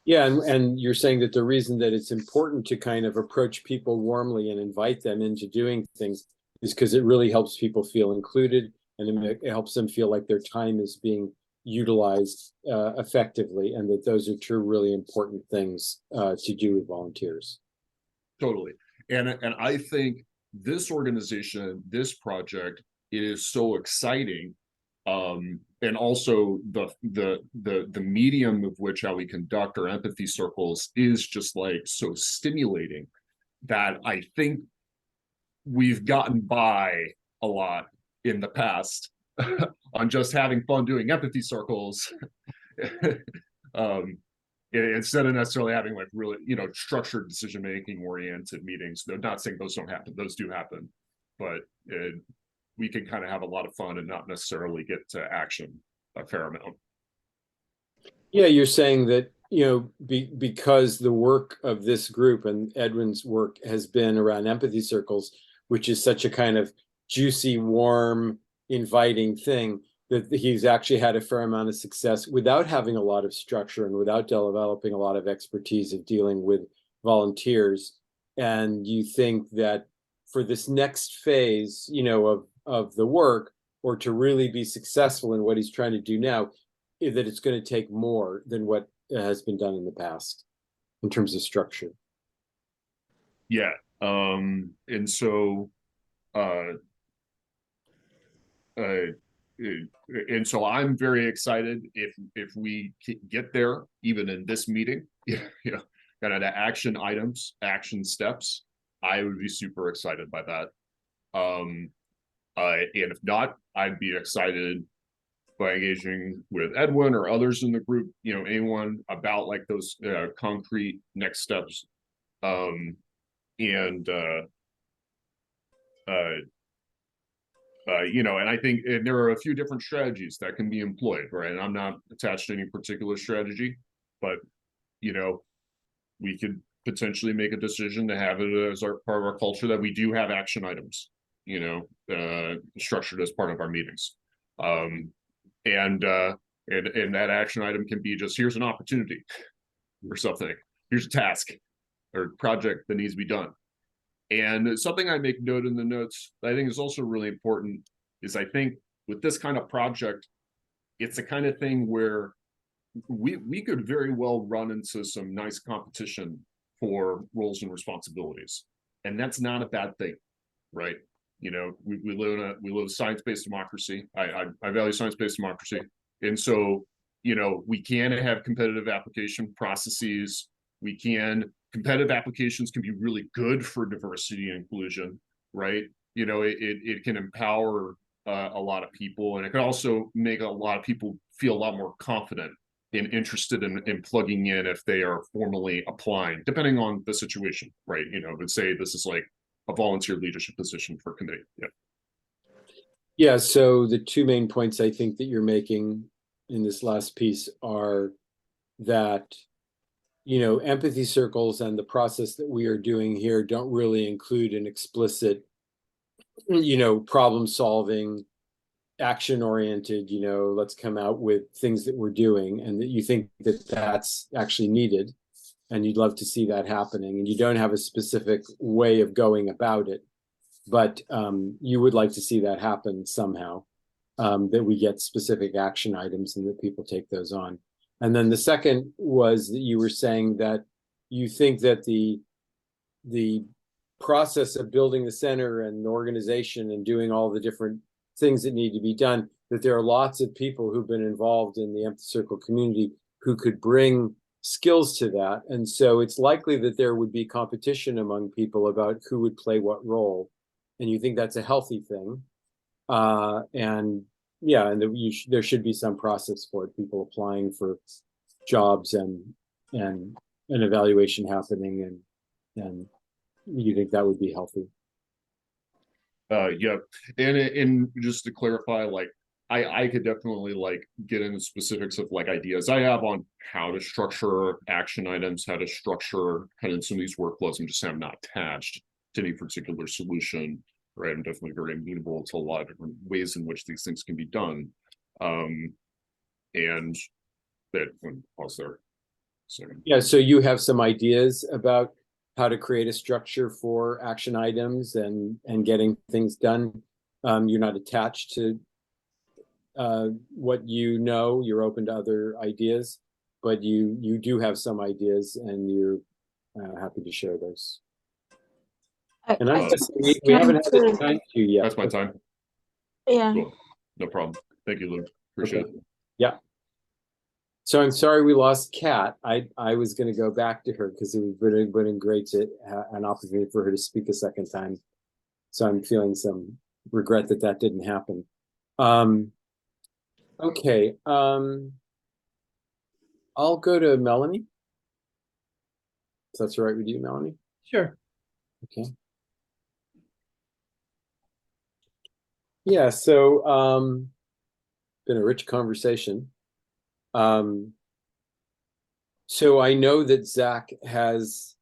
Yeah, and you're saying that the reason that it's important to kind of approach people warmly and invite them into doing things is because it really helps people feel included, and it helps them feel like their time is being utilized effectively, and that those are two really important things to do with volunteers. Totally. And I think this organization, this project, it is so exciting. And also the medium of which how we conduct our empathy circles is just like so stimulating that I think we've gotten by a lot in the past on just having fun doing empathy circles. Instead of necessarily having like really, structured decision-making oriented meetings. They're not saying those don't happen, those do happen, but we can kind of have a lot of fun and not necessarily get to action a fair amount. Yeah, you're saying that because the work of this group and Edwin's work has been around empathy circles, which is such a kind of juicy, warm, inviting thing, that he's actually had a fair amount of success without having a lot of structure and without developing a lot of expertise of dealing with volunteers. And you think that for this next phase, of the work, or to really be successful in what he's trying to do now, that it's going to take more than what has been done in the past in terms of structure. Yeah. And so, and so I'm very excited if we get there, even in this meeting, kind of the action items, action steps. I would be super excited by that. And if not, I'd be excited by engaging with Edwin or others in the group, anyone about like those concrete next steps. And I think there are a few different strategies that can be employed, right? And I'm not attached to any particular strategy, but we could potentially make a decision to have it as part of our culture that we do have action items, structured as part of our meetings. And that action item can be just, here's an opportunity or something, here's a task or project that needs to be done. And something I make note in the notes that I think is also really important is, I think with this kind of project, it's the kind of thing where we could very well run into some nice competition for roles and responsibilities. And that's not a bad thing, right? We live in a science-based democracy. I value science-based democracy. And so, we can have competitive application processes. Competitive applications can be really good for diversity and inclusion, right? It can empower a lot of people, and it can also make a lot of people feel a lot more confident and interested in plugging in if they are formally applying, depending on the situation, right? Let's say this is like a volunteer leadership position for committee. Yeah, so the two main points I think that you're making in this last piece are that empathy circles and the process that we are doing here don't really include an explicit problem solving, action oriented, let's come out with things that we're doing, and that you think that that's actually needed and you'd love to see that happening, and you don't have a specific way of going about it, but you would like to see that happen somehow, that we get specific action items and that people take those on. And then the second was that you were saying that you think that the process of building the center and the organization and doing all the different things that need to be done, that there are lots of people who've been involved in the Empathy Circle community who could bring skills to that. And so it's likely that there would be competition among people about who would play what role. And you think that's a healthy thing. And there should be some process for it, people applying for jobs and an evaluation happening, and you think that would be healthy. Yeah, and just to clarify, like I could definitely get into specifics of ideas I have on how to structure action items, how to structure kind of some of these workflows. I'm just saying I'm not attached to any particular solution, right? I'm definitely very amenable to a lot of different ways in which these things can be done. And that when pause there. Yeah, so you have some ideas about how to create a structure for action items and getting things done. You're not attached to what you're open to other ideas, but you do have some ideas and you're happy to share those. And we haven't had the time to yet. That's my time. Yeah. Cool. No problem. Thank you, Luke. Appreciate it. Yeah. So I'm sorry we lost Kat. I was going to go back to her because it would have been great to have an opportunity for her to speak a second time. So I'm feeling some regret that didn't happen. Okay. I'll go to Melanie. If that's all right with you, Melanie? Sure. Okay. Yeah, so been a rich conversation. So I know that Zach has,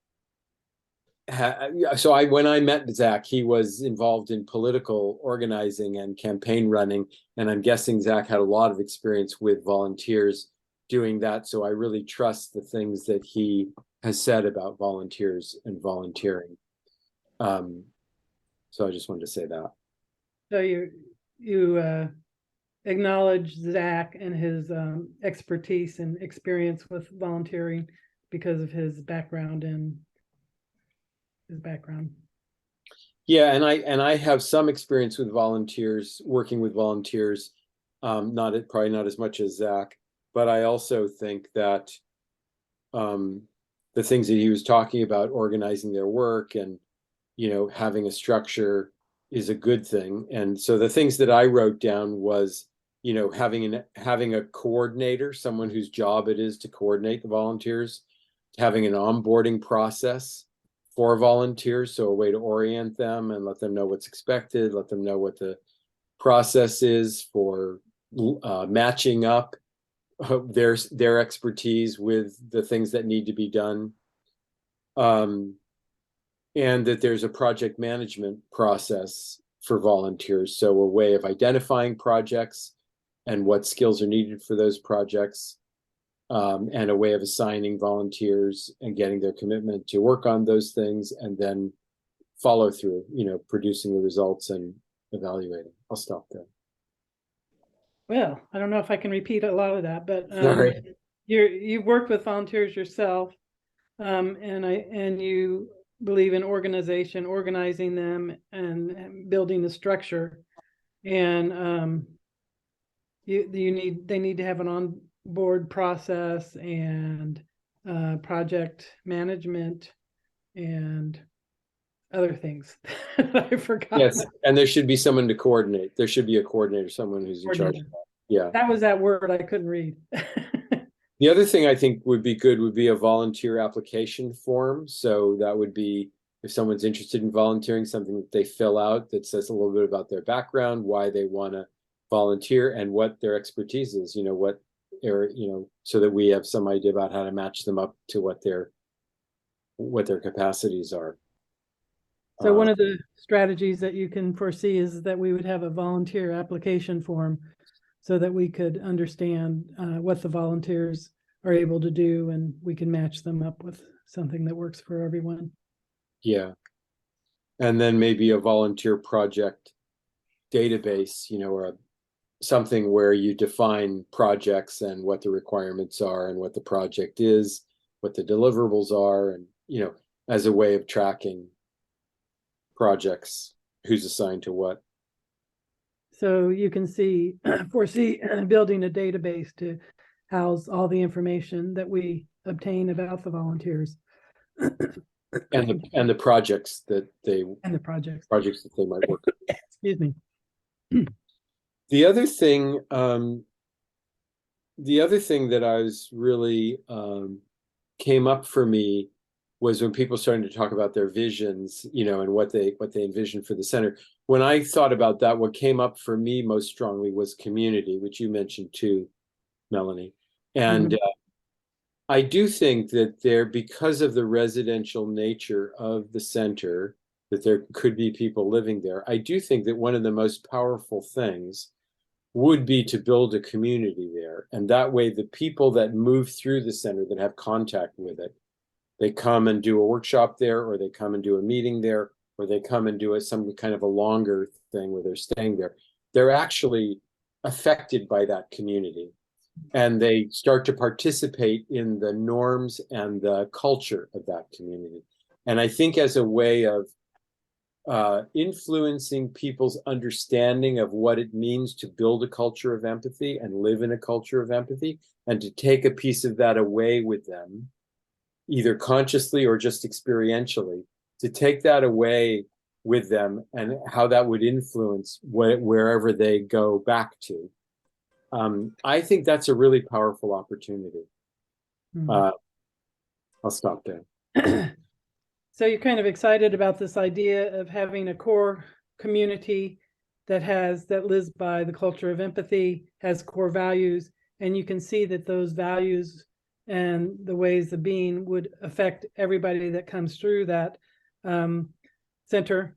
when I met Zach, he was involved in political organizing and campaign running, and I'm guessing Zach had a lot of experience with volunteers doing that. So I really trust the things that he has said about volunteers and volunteering. So I just wanted to say that. So you acknowledge Zach and his expertise and experience with volunteering because of his background and his background. Yeah, and I have some experience with volunteers, working with volunteers, probably not as much as Zach, but I also think that the things that he was talking about, organizing their work and, having a structure is a good thing. And so the things that I wrote down was, having a coordinator, someone whose job it is to coordinate the volunteers, having an onboarding process for volunteers, so a way to orient them and let them know what's expected, let them know what the process is for matching up their expertise with the things that need to be done. And that there's a project management process for volunteers. So a way of identifying projects and what skills are needed for those projects, and a way of assigning volunteers and getting their commitment to work on those things, and then follow through, producing the results and evaluating. I'll stop there. Well, I don't know if I can repeat a lot of that, but Sorry. you've worked with volunteers yourself, and you believe in organizing them and building the structure, and they need to have an on-board process and project management and other things I forgot. Yes, and there should be someone to coordinate. There should be a coordinator, someone who's in charge of that. Yeah. That was that word I couldn't read. The other thing I think would be good would be a volunteer application form. So that would be, if someone's interested in volunteering, something that they fill out that says a little bit about their background, why they want to volunteer, and what their expertise is, so that we have some idea about how to match them up to what their capacities are. So one of the strategies that you can foresee is that we would have a volunteer application form so that we could understand what the volunteers are able to do, and we can match them up with something that works for everyone. Yeah. And then maybe a volunteer project database, or something where you define projects and what the requirements are and what the project is, what the deliverables are, and, as a way of tracking projects, who's assigned to what. So you can foresee building a database to house all the information that we obtain about the volunteers. and the projects that they projects that they might work on. Excuse me. The other thing that I was really came up for me was when people started to talk about their visions, and what they envisioned for the center. When I thought about that, what came up for me most strongly was community, which you mentioned too, Melanie. And I do think that because of the residential nature of the center, that there could be people living there. I do think that one of the most powerful things would be to build a community there. And that way, the people that move through the center, that have contact with it, they come and do a workshop there, or they come and do a meeting there, or they come and do some kind of a longer thing where they're staying there. They're actually affected by that community, and they start to participate in the norms and the culture of that community. And I think as a way of influencing people's understanding of what it means to build a culture of empathy and live in a culture of empathy, and to take a piece of that away with them, either consciously or just experientially, to take that away with them, and how that would influence wherever they go back to. I think that's a really powerful opportunity. I'll stop there. So you're kind of excited about this idea of having a core community that lives by the culture of empathy, has core values, and you can see that those values and the ways of being would affect everybody that comes through that center,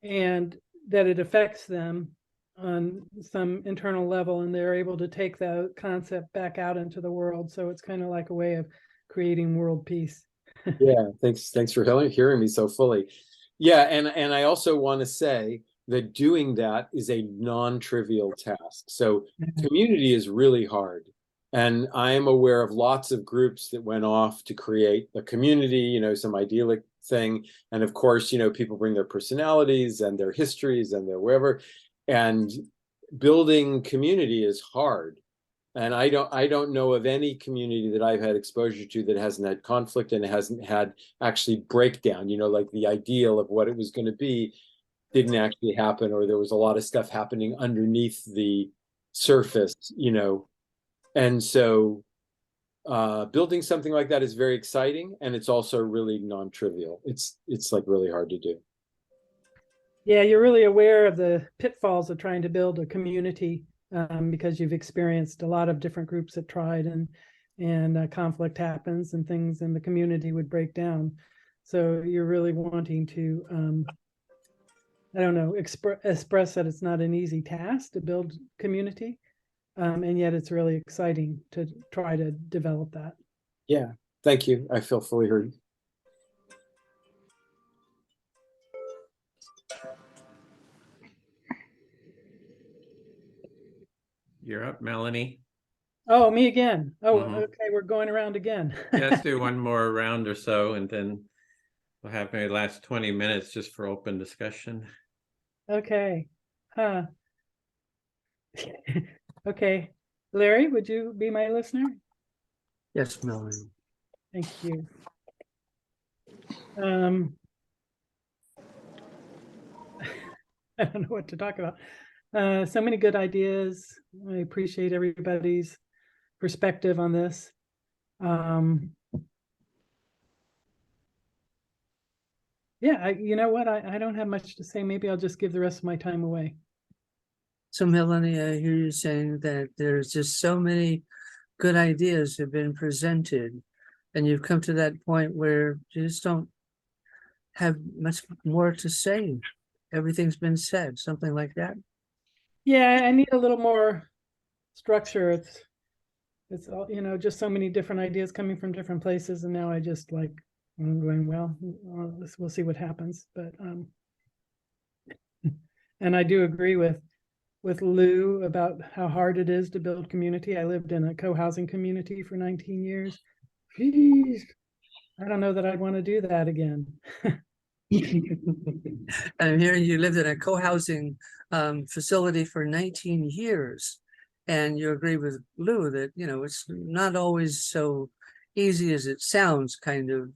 and that it affects them on some internal level, and they're able to take that concept back out into the world. So it's kind of like a way of creating world peace. Yeah, thanks for hearing me so fully. Yeah, and I also want to say that doing that is a non-trivial task. So community is really hard. And I am aware of lots of groups that went off to create a community, you know, some idyllic thing. And of course, you know, people bring their personalities and their histories and their wherever. And building community is hard. And I don't know of any community that I've had exposure to that hasn't had conflict and hasn't had actually breakdown, you know, like the ideal of what it was going to be didn't actually happen, or there was a lot of stuff happening underneath the surface, you know. And so building something like that is very exciting, and it's also really non-trivial. It's like really hard to do. Yeah, you're really aware of the pitfalls of trying to build a community, because you've experienced a lot of different groups that tried, and conflict happens and things in the community would break down. So you're really wanting to, I don't know, express that it's not an easy task to build community, and yet it's really exciting to try to develop that. Yeah, thank you. I feel fully heard. You're up, Melanie. Oh, me again. Oh, Mhm. okay, we're going around again. Yeah, let's do one more round or so, and then we'll have maybe last 20 minutes just for open discussion. Okay. Huh. Okay. Larry, would you be my listener? Yes, Melanie. Thank you. I don't know what to talk about. So many good ideas. I appreciate everybody's perspective on this. Yeah, you know what? I don't have much to say. Maybe I'll just give the rest of my time away. So Melanie, I hear you saying that there's just so many good ideas have been presented, and you've come to that point where you just don't have much more to say. Everything's been said, something like that. Yeah, I need a little more structure. It's all, you know, just so many different ideas coming from different places, and now I just like, I'm going, well, we'll see what happens. But and I do agree with Lou about how hard it is to build community. I lived in a co-housing community for 19 years. Jeez, I don't know that I'd want to do that again. I'm hearing you lived in a co-housing facility for 19 years, and you agree with Lou that, you know, it's not always so easy as it sounds, kind of,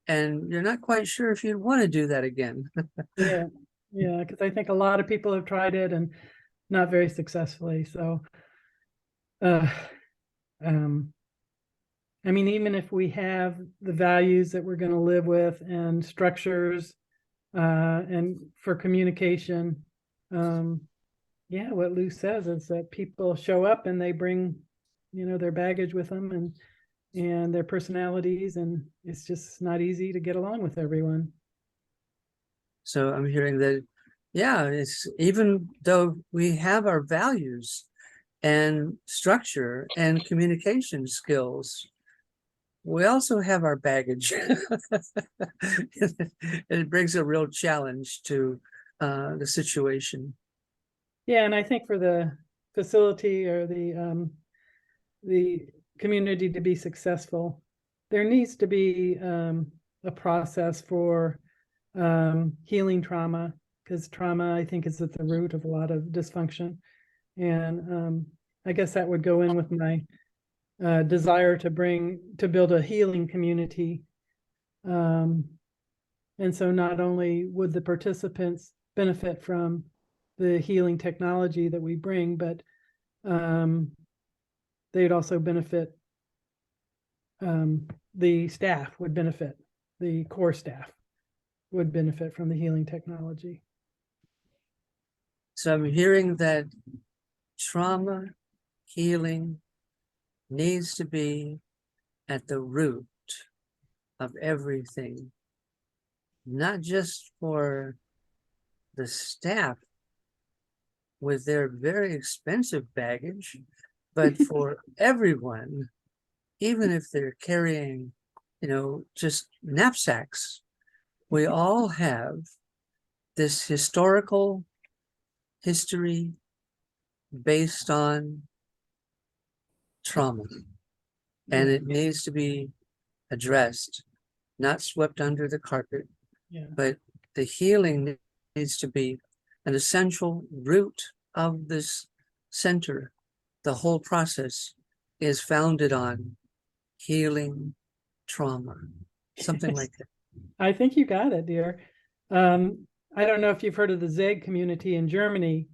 and you're not quite sure if you'd want to do that again. Yeah, because I think a lot of people have tried it and not very successfully. So, I mean, even if we have the values that we're going to live with and structures, and for communication, yeah, what Lou says is that people show up and they bring, you know, their baggage with them and their personalities, and it's just not easy to get along with everyone. So I'm hearing that, yeah, it's even though we have our values and structure and communication skills, we also have our baggage. It brings a real challenge to the situation. Yeah, and I think for the facility or the community to be successful, there needs to be a process for healing trauma, because trauma, I think, is at the root of a lot of dysfunction. And I guess that would go in with my desire to build a healing community. And so not only would the participants benefit from the healing technology that we bring, but they'd also benefit, the staff would benefit, the core staff would benefit from the healing technology. So I'm hearing that trauma healing needs to be at the root of everything, not just for the staff with their very expensive baggage, but for everyone, even if they're carrying, just knapsacks. We all have this historical history based on trauma, and it needs to be addressed, not swept under the carpet, but the healing needs to be an essential root of this center. The whole process is founded on healing trauma, something like that. I think you got it, dear. I don't know if you've heard of the ZEG community in Germany.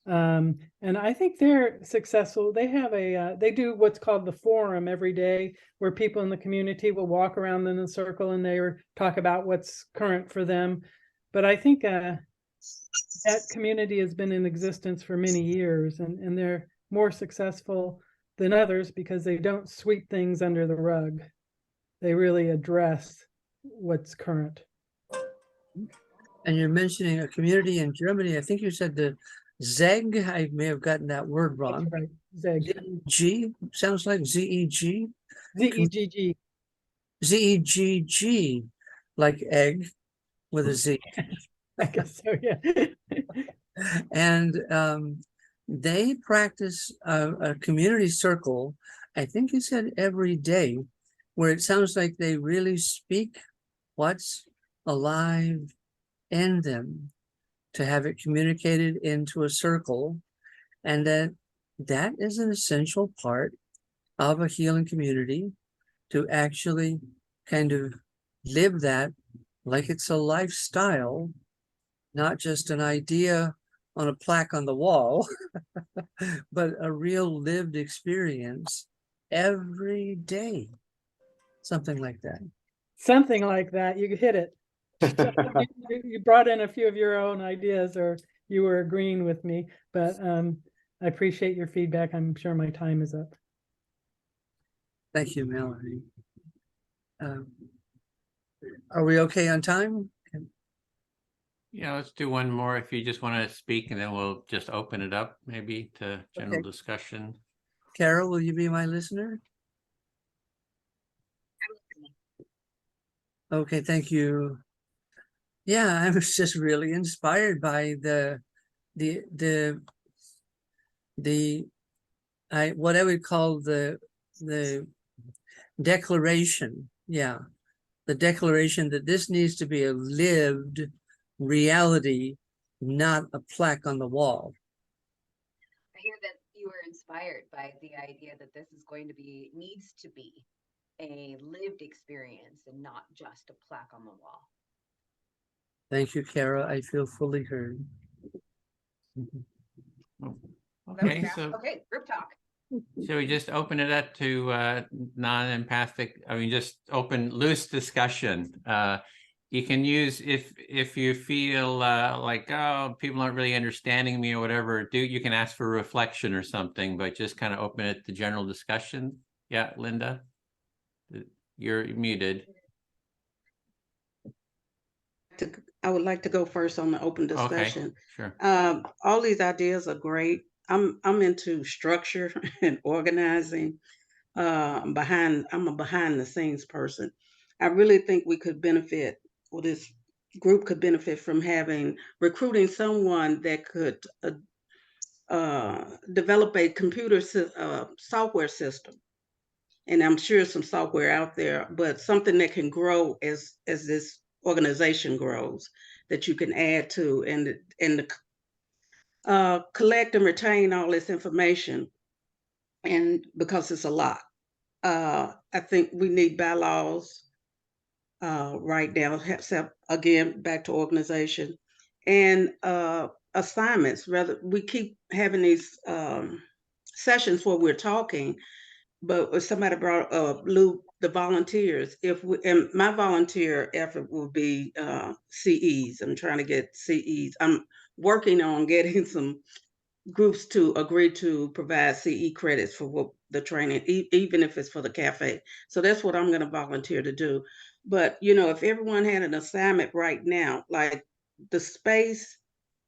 And I think they're successful. They have they do what's called the forum every day, where people in the community will walk around in a circle and they talk about what's current for them. But I think that community has been in existence for many years, and they're more successful than others because they don't sweep things under the rug. They really address what's current. And you're mentioning a community in Germany. I think you said the ZEG. I may have gotten that word wrong. That's right. ZEG. G sounds like ZEG. ZEGG. ZEGG, like egg with a Z. I guess so, yeah. And they practice a community circle, I think you said every day, where it sounds like they really speak what's alive in them, to have it communicated into a circle, and that is an essential part of a healing community, to actually kind of live that like it's a lifestyle, not just an idea on a plaque on the wall, but a real lived experience every day. Something like that. Something like that. You hit it. You brought in a few of your own ideas, or you were agreeing with me, but I appreciate your feedback. I'm sure my time is up. Thank you, Melanie. Are we okay on time? Yeah, let's do one more if you just want to speak, and then we'll just open it up maybe to general discussion. Carol, will you be my listener? Okay, thank you. Yeah, I was just really inspired by what I would call the declaration. Yeah, the declaration that this needs to be a lived reality, not a plaque on the wall. I hear that you were inspired by the idea that this is going to be, needs to be a lived experience and not just a plaque on the wall. Thank you, Kara. I feel fully heard. Okay, so okay, group talk. should we just open it up to non-empathic? I mean, just open loose discussion. You can use, if you feel like, oh, people aren't really understanding me or whatever, you can ask for reflection or something, but just kind of open it to general discussion. Yeah, Linda, you're muted. I would like to go first on the open discussion. Okay, sure. All these ideas are great. I'm into structure and organizing. I'm a behind the scenes person. I really think we could benefit, or this group could benefit from recruiting someone that could develop a computer software system. And I'm sure some software out there, but something that can grow as this organization grows, that you can add to and collect and retain all this information. And because it's a lot, I think we need bylaws right now. Again, back to organization and assignments. Rather, we keep having these sessions where we're talking, but if somebody brought the volunteers, and my volunteer effort will be CEs. I'm trying to get CEs. I'm working on getting some groups to agree to provide CE credits for the training, even if it's for the cafe. So that's what I'm going to volunteer to do. But, you know, if everyone had an assignment right now, like the space,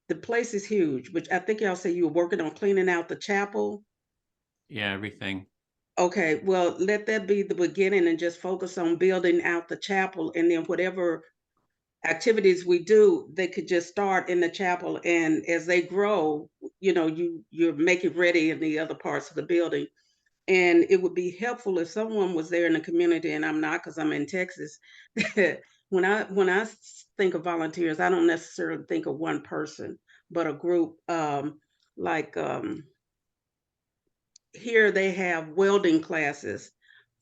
the place is huge, which I think y'all said you were working on cleaning out the chapel. Yeah, everything. Okay, well, let that be the beginning and just focus on building out the chapel, and then whatever activities we do, they could just start in the chapel, and as they grow, you know, you're making ready in the other parts of the building. And it would be helpful if someone was there in the community, and I'm not because I'm in Texas. When I think of volunteers, I don't necessarily think of one person, but a group. Like Here they have welding classes,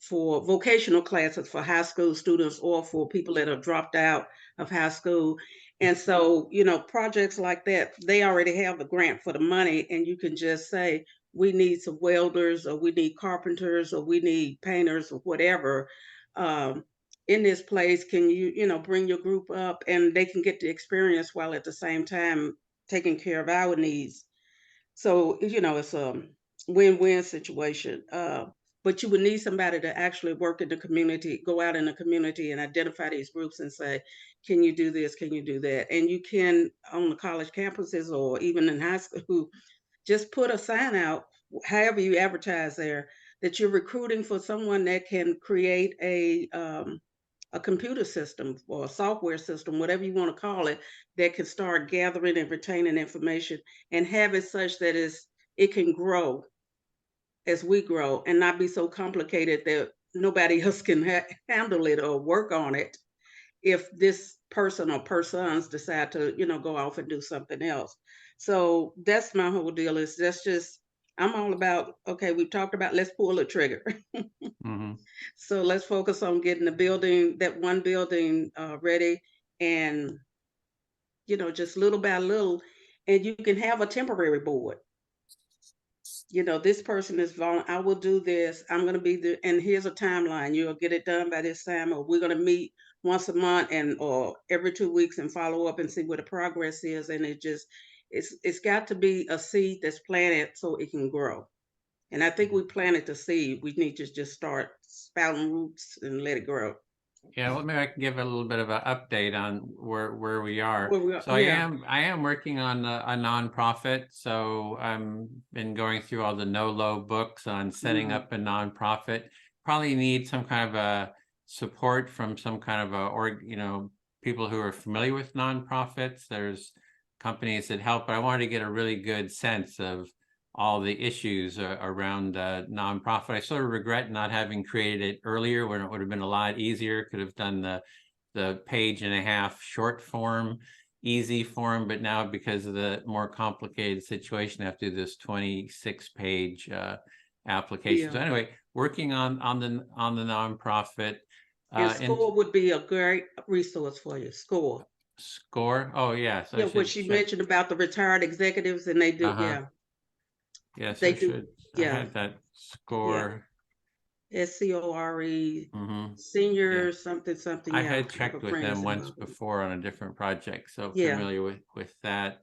for vocational classes for high school students or for people that have dropped out of high school. And so, you know, projects like that, they already have the grant for the money, and you can just say, we need some welders, or we need carpenters, or we need painters, or whatever. In this place, can you, you know, bring your group up, and they can get the experience while at the same time taking care of our needs. So, you know, it's a win-win situation. But you would need somebody to actually work in the community, go out in the community and identify these groups and say, can you do this? Can you do that? And you can, on the college campuses or even in high school, just put a sign out, however you advertise there, that you're recruiting for someone that can create a computer system or a software system, whatever you want to call it, that can start gathering and retaining information and have it such that it can grow as we grow and not be so complicated that nobody else can handle it or work on it if this person or persons decide to, you know, go off and do something else. So that's my whole deal. Is that's just I'm all about, okay, we talked about, let's pull the trigger. Hmm. So let's focus on getting the building, that one building ready, and, you know, just little by little. And you can have a temporary board. You know, this person is I will do this. I'm going to be there. And here's a timeline. You'll get it done by this time, or we're going to meet once a month or every 2 weeks and follow up and see what the progress is. And it's got to be a seed that's planted so it can grow. And I think we planted the seed. We need to just start spouting roots and let it grow. Yeah, well, maybe I can give a little bit of an update on where we are. Where we are, So yeah. I am working on a nonprofit. So I'm been going through all the no-low books on setting up a nonprofit. Probably need some kind of a support from some kind of you know, people who are familiar with nonprofits. There's companies that help, but I wanted to get a really good sense of all the issues around nonprofit. I sort of regret not having created it earlier, when it would have been a lot easier. Could have done the page-and-a-half short form, easy form, but now because of the more complicated situation, I have to do this 26-page application. So anyway, working on the nonprofit. And SCORE would be a great resource for you. SCORE. Oh yeah. So yeah, what she mentioned about the retired executives, and they do, yeah. Yes, they I do. should. Yeah. I had that SCORE. SCORE, senior something. I yeah, had checked with them once before on a different project, so familiar with that.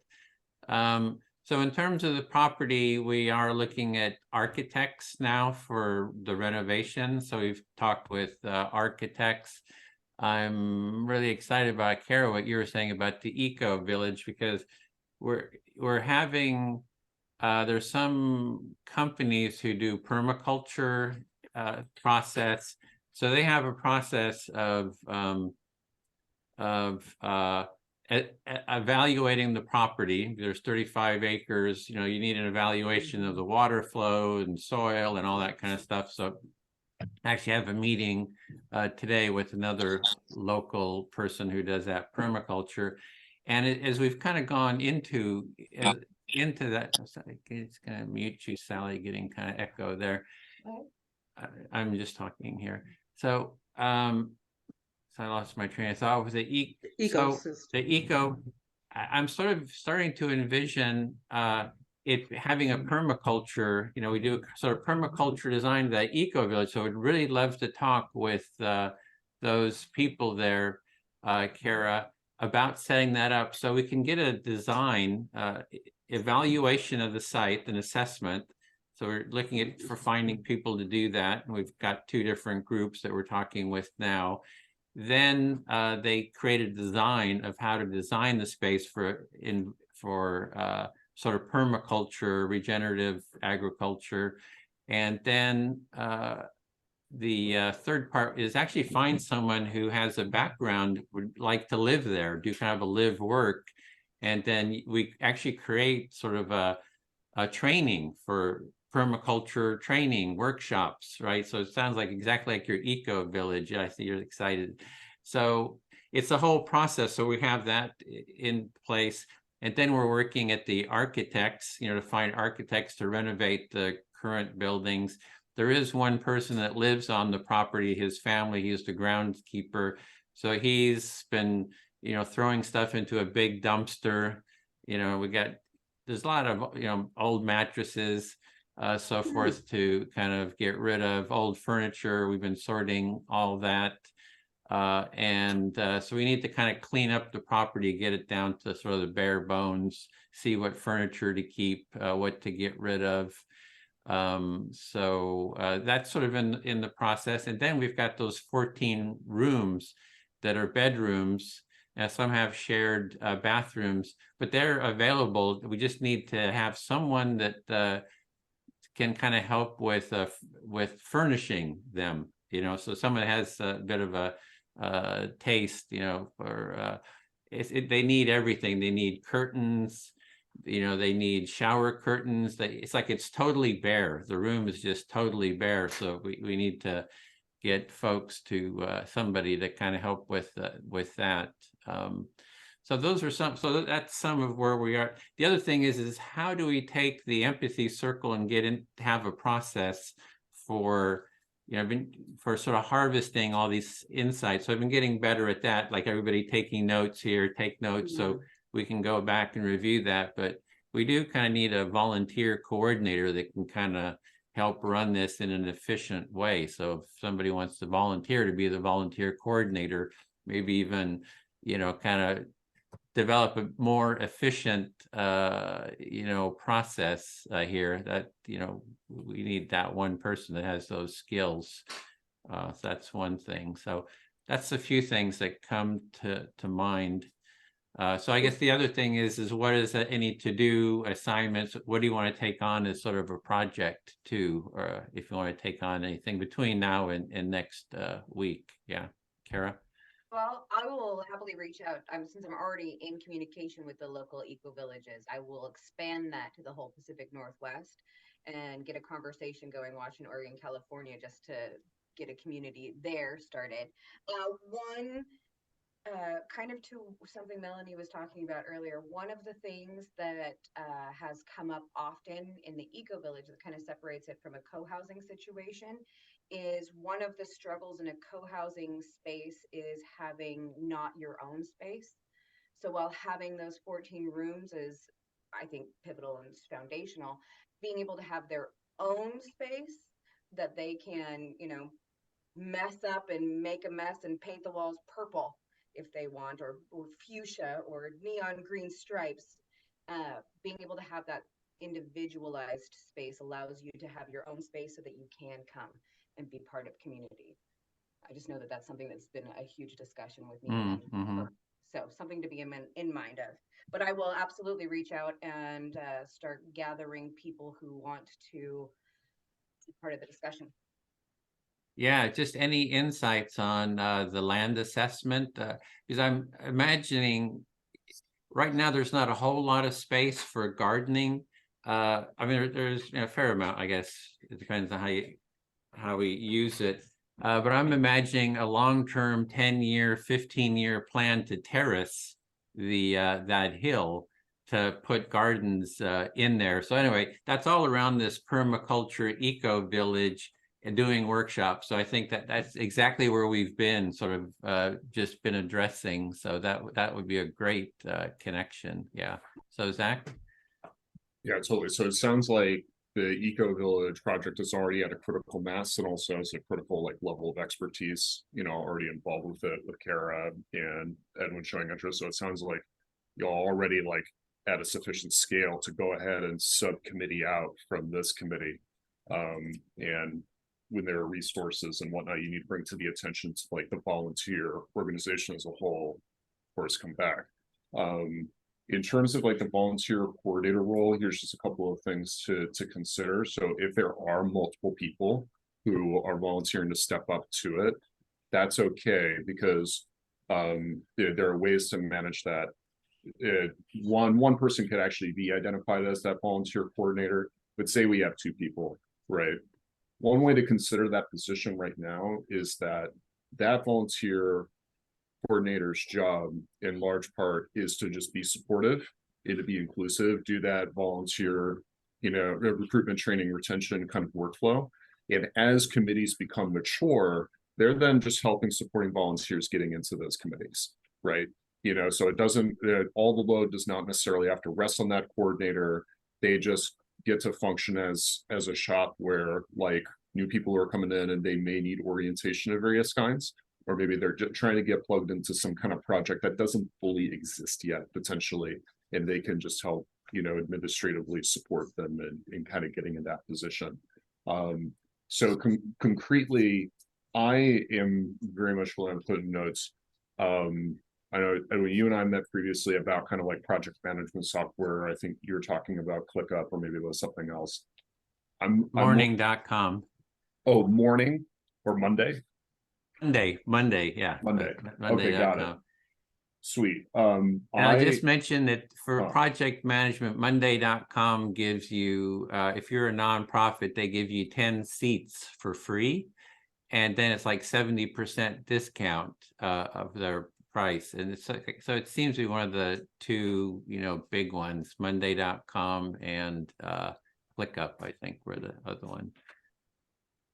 So in terms of the property, we are looking at architects now for the renovation. So we've talked with architects. I'm really excited about, Kara, what you were saying about the eco village, because we're having there's some companies who do permaculture process. So they have a process of evaluating the property. There's 35 acres. You know, you need an evaluation of the water flow and soil and all that kind of stuff. So I actually have a meeting today with another local person who does that permaculture. And as we've kind of gone into that, it's going to mute you, Sally, getting kind of echo there. I'm just talking here. So, so I lost my train of thought with the ecosystem. I'm sort of starting to envision it having a permaculture. You know, we do sort of permaculture design to that eco village. So I'd really love to talk with those people there, Kara, about setting that up so we can get a design evaluation of the site, an assessment, So we're looking at for finding people to do that. And we've got 2 different groups that we're talking with now. Then they created a design of how to design the space for sort of permaculture, regenerative agriculture. And then the third part is actually find someone who has a background, would like to live there, do kind of a live work. And then we actually create sort of a training for permaculture training workshops, right? So it sounds like exactly like your eco village. I see you're excited. So it's a whole process. So we have that in place. And then we're working at the architects, to find architects to renovate the current buildings. There is one person that lives on the property, his family, he's the groundskeeper. So he's been, throwing stuff into a big dumpster. There's a lot of, old mattresses, so forth, to kind of get rid of old furniture. We've been sorting all that. So we need to kind of clean up the property, get it down to sort of the bare bones, see what furniture to keep, what to get rid of. That's sort of in the process. And then we've got those 14 rooms that are bedrooms. Some have shared bathrooms, but they're available. We just need to have someone that can kind of help with furnishing them. So someone has a bit of a taste, for they need everything. They need curtains. They need shower curtains. It's like it's totally bare. The room is just totally bare. So we need to get folks to somebody to kind of help with that. So those are so that's some of where we are. The other thing is how do we take the empathy circle and have a process for for sort of harvesting all these insights. So I've been getting better at that, like everybody taking notes here, take notes so we can go back and review that. But we do kind of need a volunteer coordinator that can kind of help run this in an efficient way. So if somebody wants to volunteer to be the volunteer coordinator, maybe even, kind of develop a more efficient, process here, that, we need that one person that has those skills. So that's one thing. So that's a few things that come to mind. So I guess the other thing is what is any to-do assignments? What do you want to take on as sort of a project too, or if you want to take on anything between now and next week? Yeah, Kara? Well, I will happily reach out. Since I'm already in communication with the local eco villages, I will expand that to the whole Pacific Northwest and get a conversation going, Washington, Oregon, California, just to get a community there started. Kind of to something Melanie was talking about earlier, one of the things that has come up often in the eco village that kind of separates it from a co-housing situation is one of the struggles in a co-housing space is having not your own space. So while having those 14 rooms is, I think, pivotal and foundational, being able to have their own space that they can, mess up and make a mess and paint the walls purple if they want, or fuchsia or neon green stripes, being able to have that individualized space allows you to have your own space so that you can come and be part of community. I just know that that's something that's been a huge discussion with me and them. So something to be in mind of. But I will absolutely reach out and start gathering people who want to be part of the discussion. Yeah, just any insights on the land assessment, because I'm imagining right now there's not a whole lot of space for gardening. I mean, there's a fair amount, I guess. It depends on how we use it. But I'm imagining a long-term 10-year, 15-year plan to terrace that hill to put gardens in there. So anyway, that's all around this permaculture eco village and doing workshops. So I think that's exactly where we've been sort of just been addressing. So that would be a great connection. Yeah. So Zach? Yeah, totally. So it sounds like the eco village project is already at a critical mass and also has a critical level of expertise, already involved with it, with Kara and Edwin showing interest. So it sounds like you're already at a sufficient scale to go ahead and subcommittee out from this committee And when there are resources and whatnot, you need to bring to the attention to like the volunteer organization as a whole, of course, come back. In terms of like the volunteer coordinator role, here's just a couple of things to consider. So if there are multiple people who are volunteering to step up to it, that's okay, because there are ways to manage that. One person could actually be identified as that volunteer coordinator, but say we have two people, right? One way to consider that position right now is that volunteer coordinator's job in large part is to just be supportive and to be inclusive, do that volunteer, recruitment, training, retention kind of workflow. And as committees become mature, they're then just helping supporting volunteers getting into those committees, right? So it doesn't, all the load does not necessarily have to rest on that coordinator. They just get to function as a shop where like new people are coming in and they may need orientation of various kinds, or maybe they're just trying to get plugged into some kind of project that doesn't fully exist yet potentially, and they can just help administratively support them in kind of getting in that position. So concretely, I am very much willing to put in notes. I know you and I met previously about kind of like project management software. I think you're talking about ClickUp, or maybe it was something else. Morning.com. Oh, morning or Monday? Monday, yeah. Monday. Okay, got it. Sweet. And I just mentioned that for project management, Monday.com gives you, if you're a nonprofit, they give you 10 seats for free. And then it's like 70% discount of their price. And it's so it seems to be one of the two, big ones, Monday.com and ClickUp, I think, were the other one.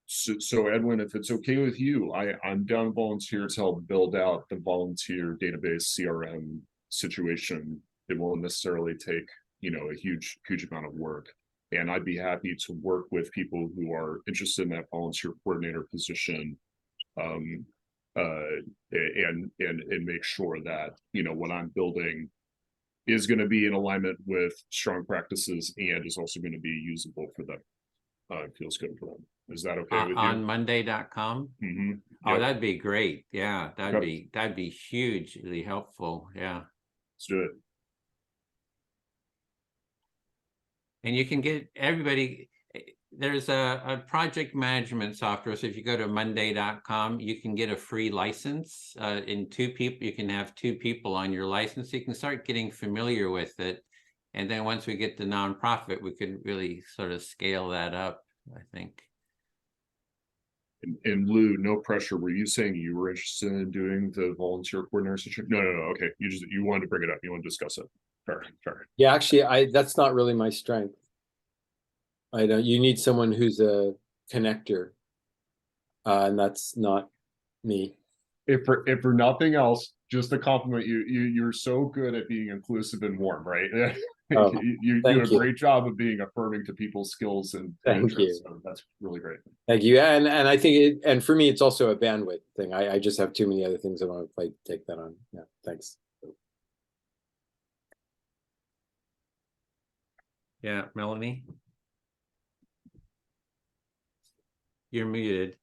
So Edwin, if it's okay with you, I'm down to volunteer to help build out the volunteer database CRM situation. It won't necessarily take, a huge amount of work. And I'd be happy to work with people who are interested in that volunteer coordinator position, and make sure that, what I'm building is going to be in alignment with strong practices and is also going to be usable for them. It feels good for them. Is that okay with you? On Monday.com? Mm-hmm. Oh, Yep. that'd be great. Yeah, that'd be hugely helpful. Yeah. Let's do it. And you can get everybody, there's a project management software. So if you go to Monday.com, you can get a free license. In two people, you can have two people on your license. You can start getting familiar with it. And then once we get the nonprofit, we could really sort of scale that up, I think. And Lou, no pressure. Were you saying you were interested in doing the volunteer coordinator situation? No. Okay. You wanted to bring it up. You want to discuss it. Fair. Yeah, actually, that's not really my strength. You need someone who's a connector, and that's not me. If for nothing else, just to compliment you, you're so good at being inclusive and warm, right? Oh, you do a great job of being affirming to people's skills and interests. So that's really great. Thank you. And I think and for me, it's also a bandwidth thing. I just have too many other things I want to take that on. Yeah, thanks. Yeah, Melanie, you're muted.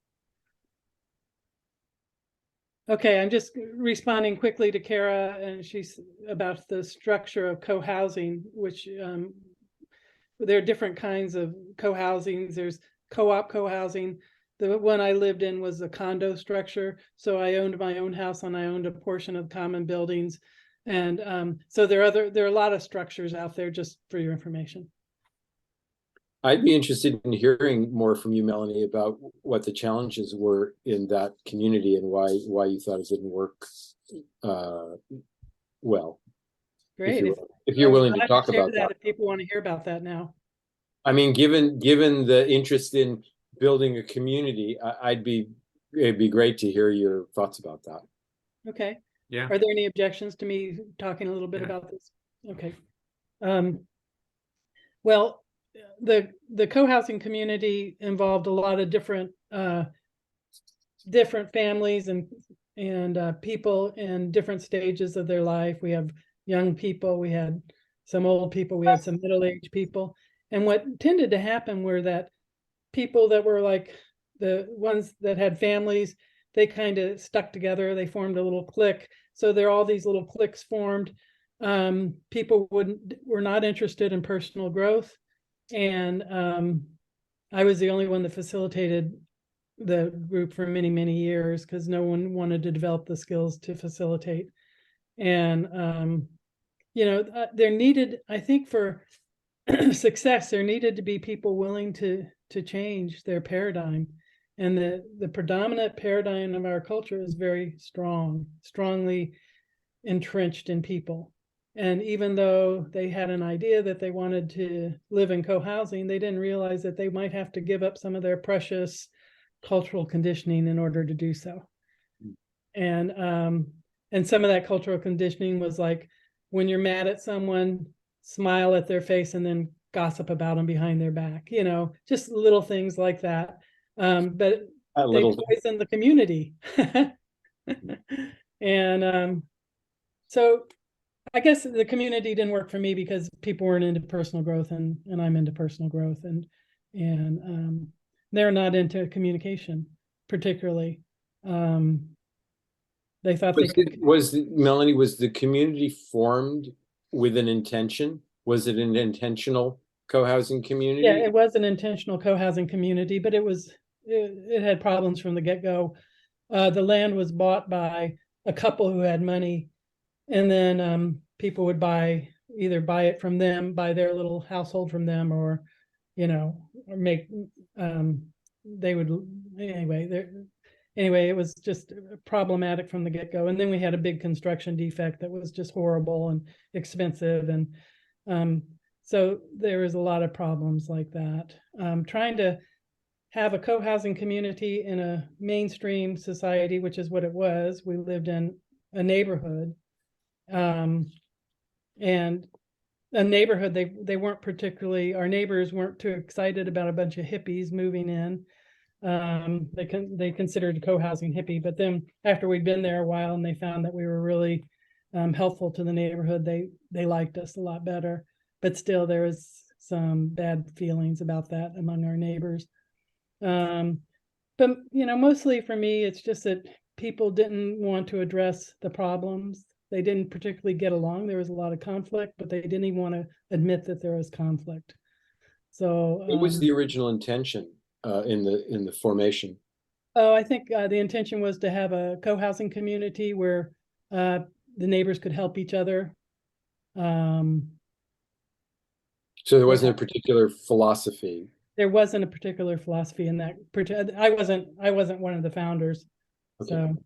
Okay, I'm just responding quickly to Kara, and she's about the structure of co-housing, which there are different kinds of co-housings. There's co-op co-housing. The one I lived in was a condo structure. So I owned my own house and I owned a portion of common buildings. And so there are a lot of structures out there, just for your information. I'd be interested in hearing more from you, Melanie, about what the challenges were in that community and why you thought it didn't work well. Great. If you're willing to talk about that. If people want to hear about that now. I mean, given the interest in building a community, it'd be great to hear your thoughts about that. Okay. Yeah. Are there any objections to me talking a little bit about this? Okay. Well, the co-housing community involved a lot of different families and people in different stages of their life. We have young people, we had some old people, we had some middle-aged people. And what tended to happen were that people that were like the ones that had families, they kind of stuck together. They formed a little clique. So there are all these little cliques formed. People were not interested in personal growth. And I was the only one that facilitated the group for many, many years because no one wanted to develop the skills to facilitate. And, there needed, I think for success, there needed to be people willing to change their paradigm. And the predominant paradigm of our culture is very strongly entrenched in people. And even though they had an idea that they wanted to live in co-housing, they didn't realize that they might have to give up some of their precious cultural conditioning in order to do so. And some of that cultural conditioning was like, when you're mad at someone, smile at their face and then gossip about them behind their back, just little things like that. But they poison the community. And so I guess the community didn't work for me because people weren't into personal growth, and I'm into personal growth, and they're not into communication particularly. They thought Melanie, was the community formed with an intention? Was it an intentional co-housing community? Yeah, it was an intentional co-housing community, but it had problems from the get-go. The land was bought by a couple who had money, and then people would either buy it from them, buy their little household from them, or or make they would anyway, it was just problematic from the get-go. And then we had a big construction defect that was just horrible and expensive, and so there was a lot of problems like that. Trying to have a co-housing community in a mainstream society, which is what it was. We lived in a neighborhood, and a neighborhood, they weren't particularly, our neighbors weren't too excited about a bunch of hippies moving in. They considered co-housing hippie, but then after we'd been there a while and they found that we were really helpful to the neighborhood, they liked us a lot better. But still, there was some bad feelings about that among our neighbors. But mostly for me, it's just that people didn't want to address the problems. They didn't particularly get along. There was a lot of conflict, but they didn't even want to admit that there was conflict. So what was the original intention in the formation? Oh, I think the intention was to have a co-housing community where the neighbors could help each other. So there wasn't a particular philosophy. There wasn't a particular philosophy in that. I wasn't one of the founders. Okay. So,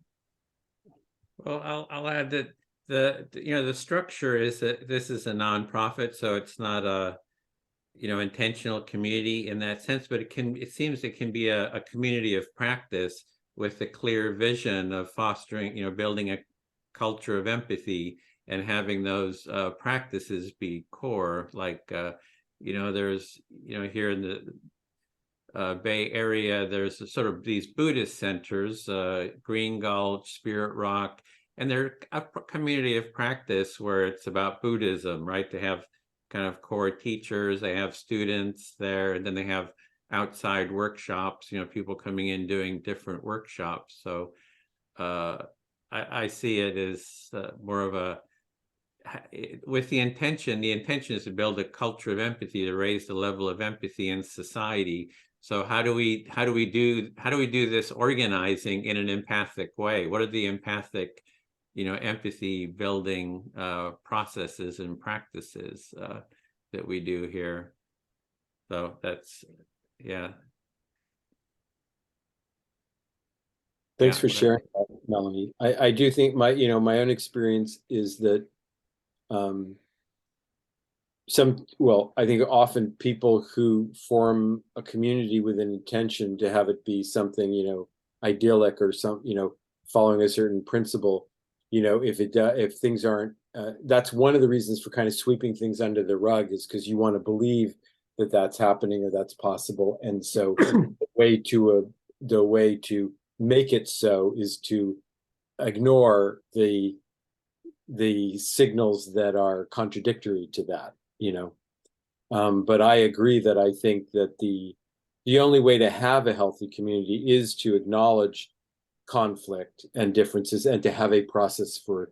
well, I'll add that the structure is that this is a nonprofit, so it's not a intentional community in that sense, but it seems it can be a community of practice with a clear vision of fostering, building a culture of empathy and having those practices be core. Like there's here in the Bay Area, there's sort of these Buddhist centers, Green Gulch, Spirit Rock, and they're a community of practice where it's about Buddhism, right? They have kind of core teachers, they have students there, and then they have outside workshops, people coming in doing different workshops. So I see it as more of with the intention is to build a culture of empathy, to raise the level of empathy in society. So how do we do this organizing in an empathic way? What are the empathic empathy building processes and practices that we do here? So that's, yeah. Thanks for sharing that, Melanie. I do think my own experience is that I think often people who form a community with an intention to have it be something, idyllic or following a certain principle, if things aren't, that's one of the reasons for kind of sweeping things under the rug, is because you want to believe that that's happening or that's possible. And so the way to make it so is to ignore the signals that are contradictory to that, but I agree that I think that the only way to have a healthy community is to acknowledge conflict and differences and to have a process for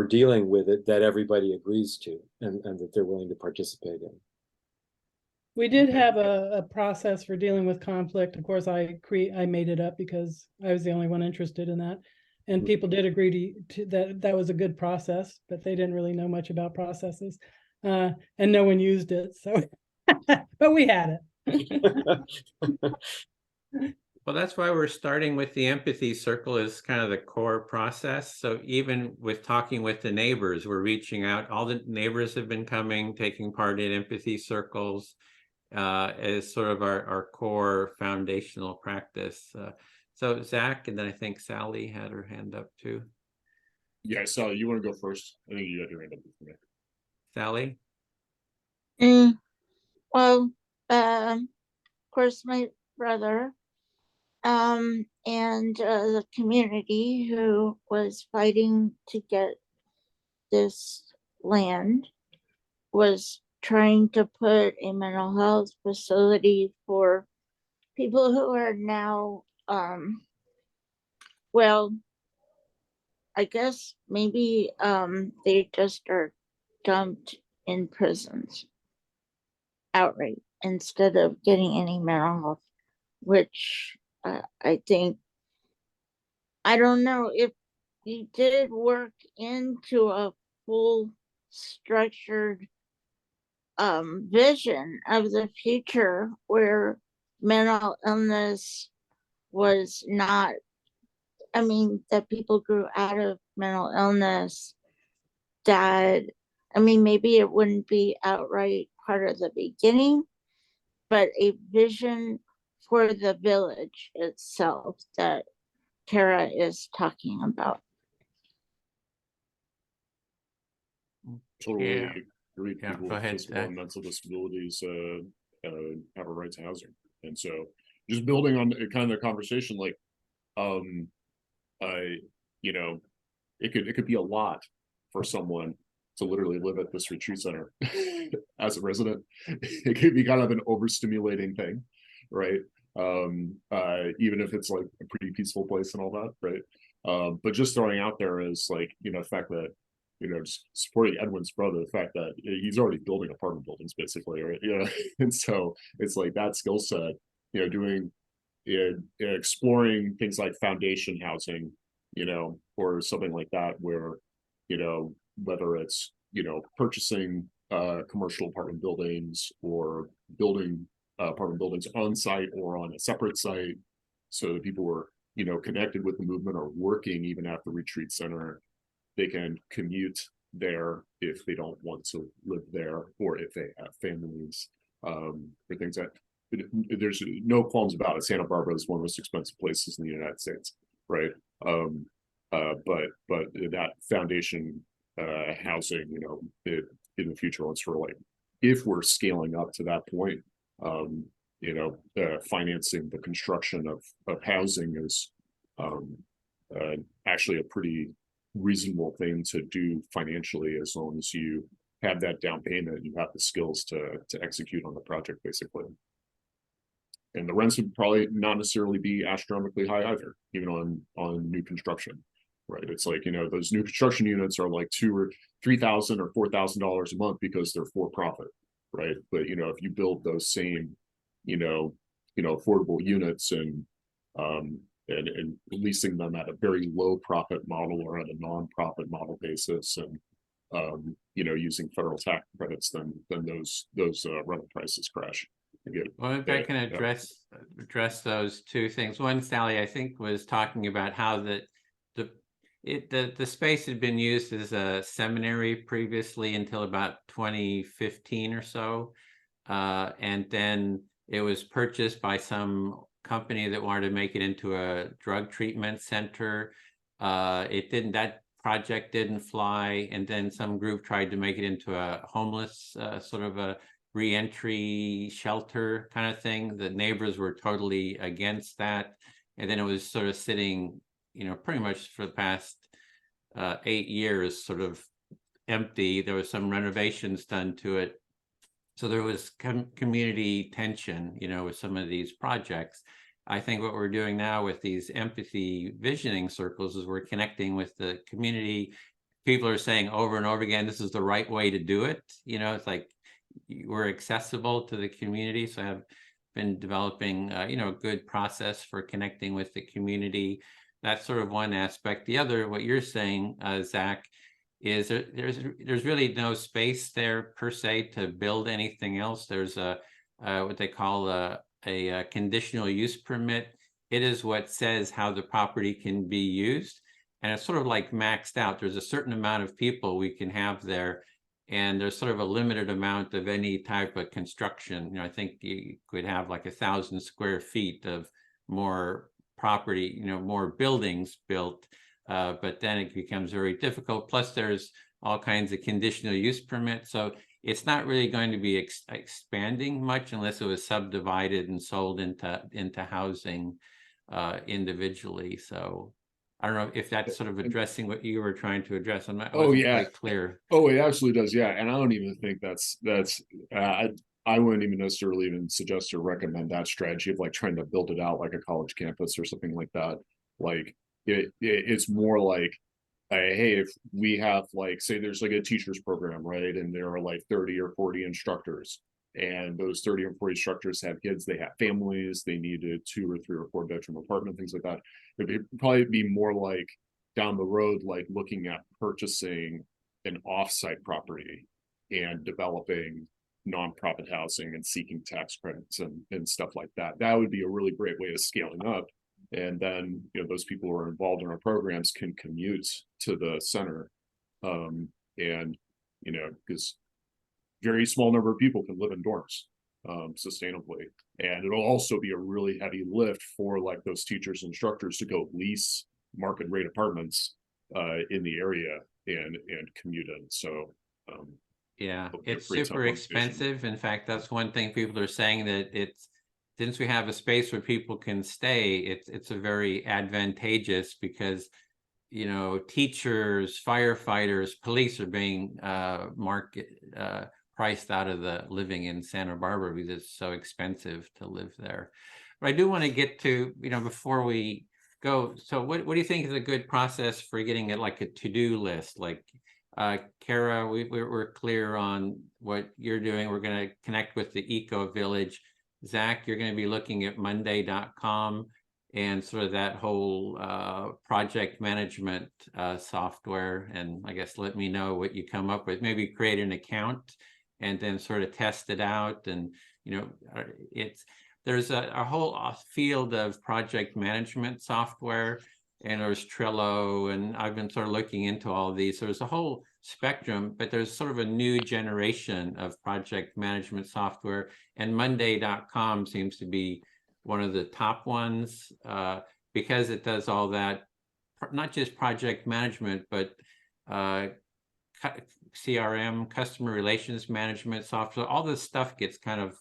dealing with it that everybody agrees to and that they're willing to participate in. We did have a process for dealing with conflict. Of course, I made it up because I was the only one interested in that. And people did agree to that was a good process, but they didn't really know much about processes. And no one used it. So, but we had it. Well, that's why we're starting with the empathy circle as kind of the core process. So even with talking with the neighbors, we're reaching out. All the neighbors have been coming, taking part in empathy circles as sort of our core foundational practice. So Zach, and then I think Sally had her hand up too. Yeah, Sally, you want to go first? I think you had your hand up before me. Sally? Well, of course, my brother, and the community who was fighting to get this land was trying to put a mental health facility for people who are now, well, I guess maybe they just are dumped in prisons outright instead of getting any mental health, which I think, I don't know if you did work into a full structured vision of the future where mental illness was not, I mean, that people grew out of mental illness, that, I mean, maybe it wouldn't be outright part of the beginning, but a vision for the village itself that Kara is talking about. Totally Yeah. agree. Yeah, People go with ahead, physical Zach. and mental disabilities have a right to housing. And so just building on kind of the conversation, like you know, it could be a lot for someone to literally live at this retreat center as a resident. It could be kind of an overstimulating thing, right? Even if it's like a pretty peaceful place and all that, right? But just throwing out there is like, the fact that, just supporting Edwin's brother, the fact that he's already building apartment buildings basically, right? And so it's like that skill set, doing, exploring things like foundation housing, or something like that, where, whether it's, purchasing commercial apartment buildings or building apartment buildings on site or on a separate site, so that people were, connected with the movement or working even at the retreat center, they can commute there if they don't want to live there, or if they have families, or things that there's no qualms about it. Santa Barbara is one of the most expensive places in the United States, right? But that foundation housing, in the future, once we're like, if we're scaling up to that point, financing the construction of housing is actually a pretty reasonable thing to do financially, as long as you have that down payment, you have the skills to execute on the project basically. And the rents would probably not necessarily be astronomically high either, even on new construction, right? It's like, those new construction units are like $2,000 or $3,000 or $4,000 a month because they're for profit, right? But if you build those same, affordable units and leasing them at a very low profit model or at a non-profit model basis, and using federal tax credits, then those rental prices crash. Well, if I can address those two things. One, Sally, I think, was talking about how the space had been used as a seminary previously until about 2015 or so, and then it was purchased by some company that wanted to make it into a drug treatment center. That project didn't fly, and then some group tried to make it into a homeless sort of a re-entry shelter kind of thing. The neighbors were totally against that, and then it was sort of sitting, pretty much for the past 8 years, sort of empty. There was some renovations done to it So there was community tension, you know, with some of these projects. I think what we're doing now with these empathy visioning circles is we're connecting with the community. People are saying over and over again, this is the right way to do it. You know, it's like we're accessible to the community. So I've been developing, you know, a good process for connecting with the community. That's sort of one aspect. The other, what you're saying, Zach, is there's really no space there per se to build anything else. There's a what they call a conditional use permit. It is what says how the property can be used, and it's sort of like maxed out. There's a certain amount of people we can have there, and there's sort of a limited amount of any type of construction. You know, I think you could have like 1,000 square feet of more property, you know, more buildings built, but then it becomes very difficult. Plus, there's all kinds of conditional use permits. So it's not really going to be expanding much unless it was subdivided and sold into housing individually. So I don't know if that's sort of addressing what you were trying to address. I'm not quite clear. Oh, it absolutely does. Yeah. And I don't even think I wouldn't even necessarily even suggest or recommend that strategy of like trying to build it out like a college campus or something like that. Like it's more like, hey, if we have like, say there's like a teachers program, right? And there are like 30 or 40 instructors, and those 30 or 40 instructors have kids, they have families, they need a 2 or 3 or 4 bedroom apartment, things like that. It'd probably be more like down the road, like looking at purchasing an offsite property and developing nonprofit housing and seeking tax credits and stuff like that. That would be a really great way of scaling up. And then, you know, those people who are involved in our programs can commute to the center. And, you know, because very small number of people can live in dorms sustainably. And it'll also be a really heavy lift for like those teachers, instructors to go lease market rate apartments in the area and commute in. So yeah, it's super expensive. In fact, that's one thing people are saying, that it's, since we have a space where people can stay, it's a very advantageous, because, you know, teachers, firefighters, police are being priced out of the living in Santa Barbara because it's so expensive to live there. But I do want to get to, you know, before we go, so what do you think is a good process for getting it like a to-do list? Like Kara, we're clear on what you're doing. We're going to connect with the Eco Village. Zach, you're going to be looking at Monday.com and sort of that whole project management software. And I guess let me know what you come up with. Maybe create an account and then sort of test it out. And, you know, there's a whole field of project management software, and there's Trello, and I've been sort of looking into all of these. So there's a whole spectrum, but there's sort of a new generation of project management software, and Monday.com seems to be one of the top ones because it does all that, not just project management, but CRM, customer relations management software. All this stuff gets kind of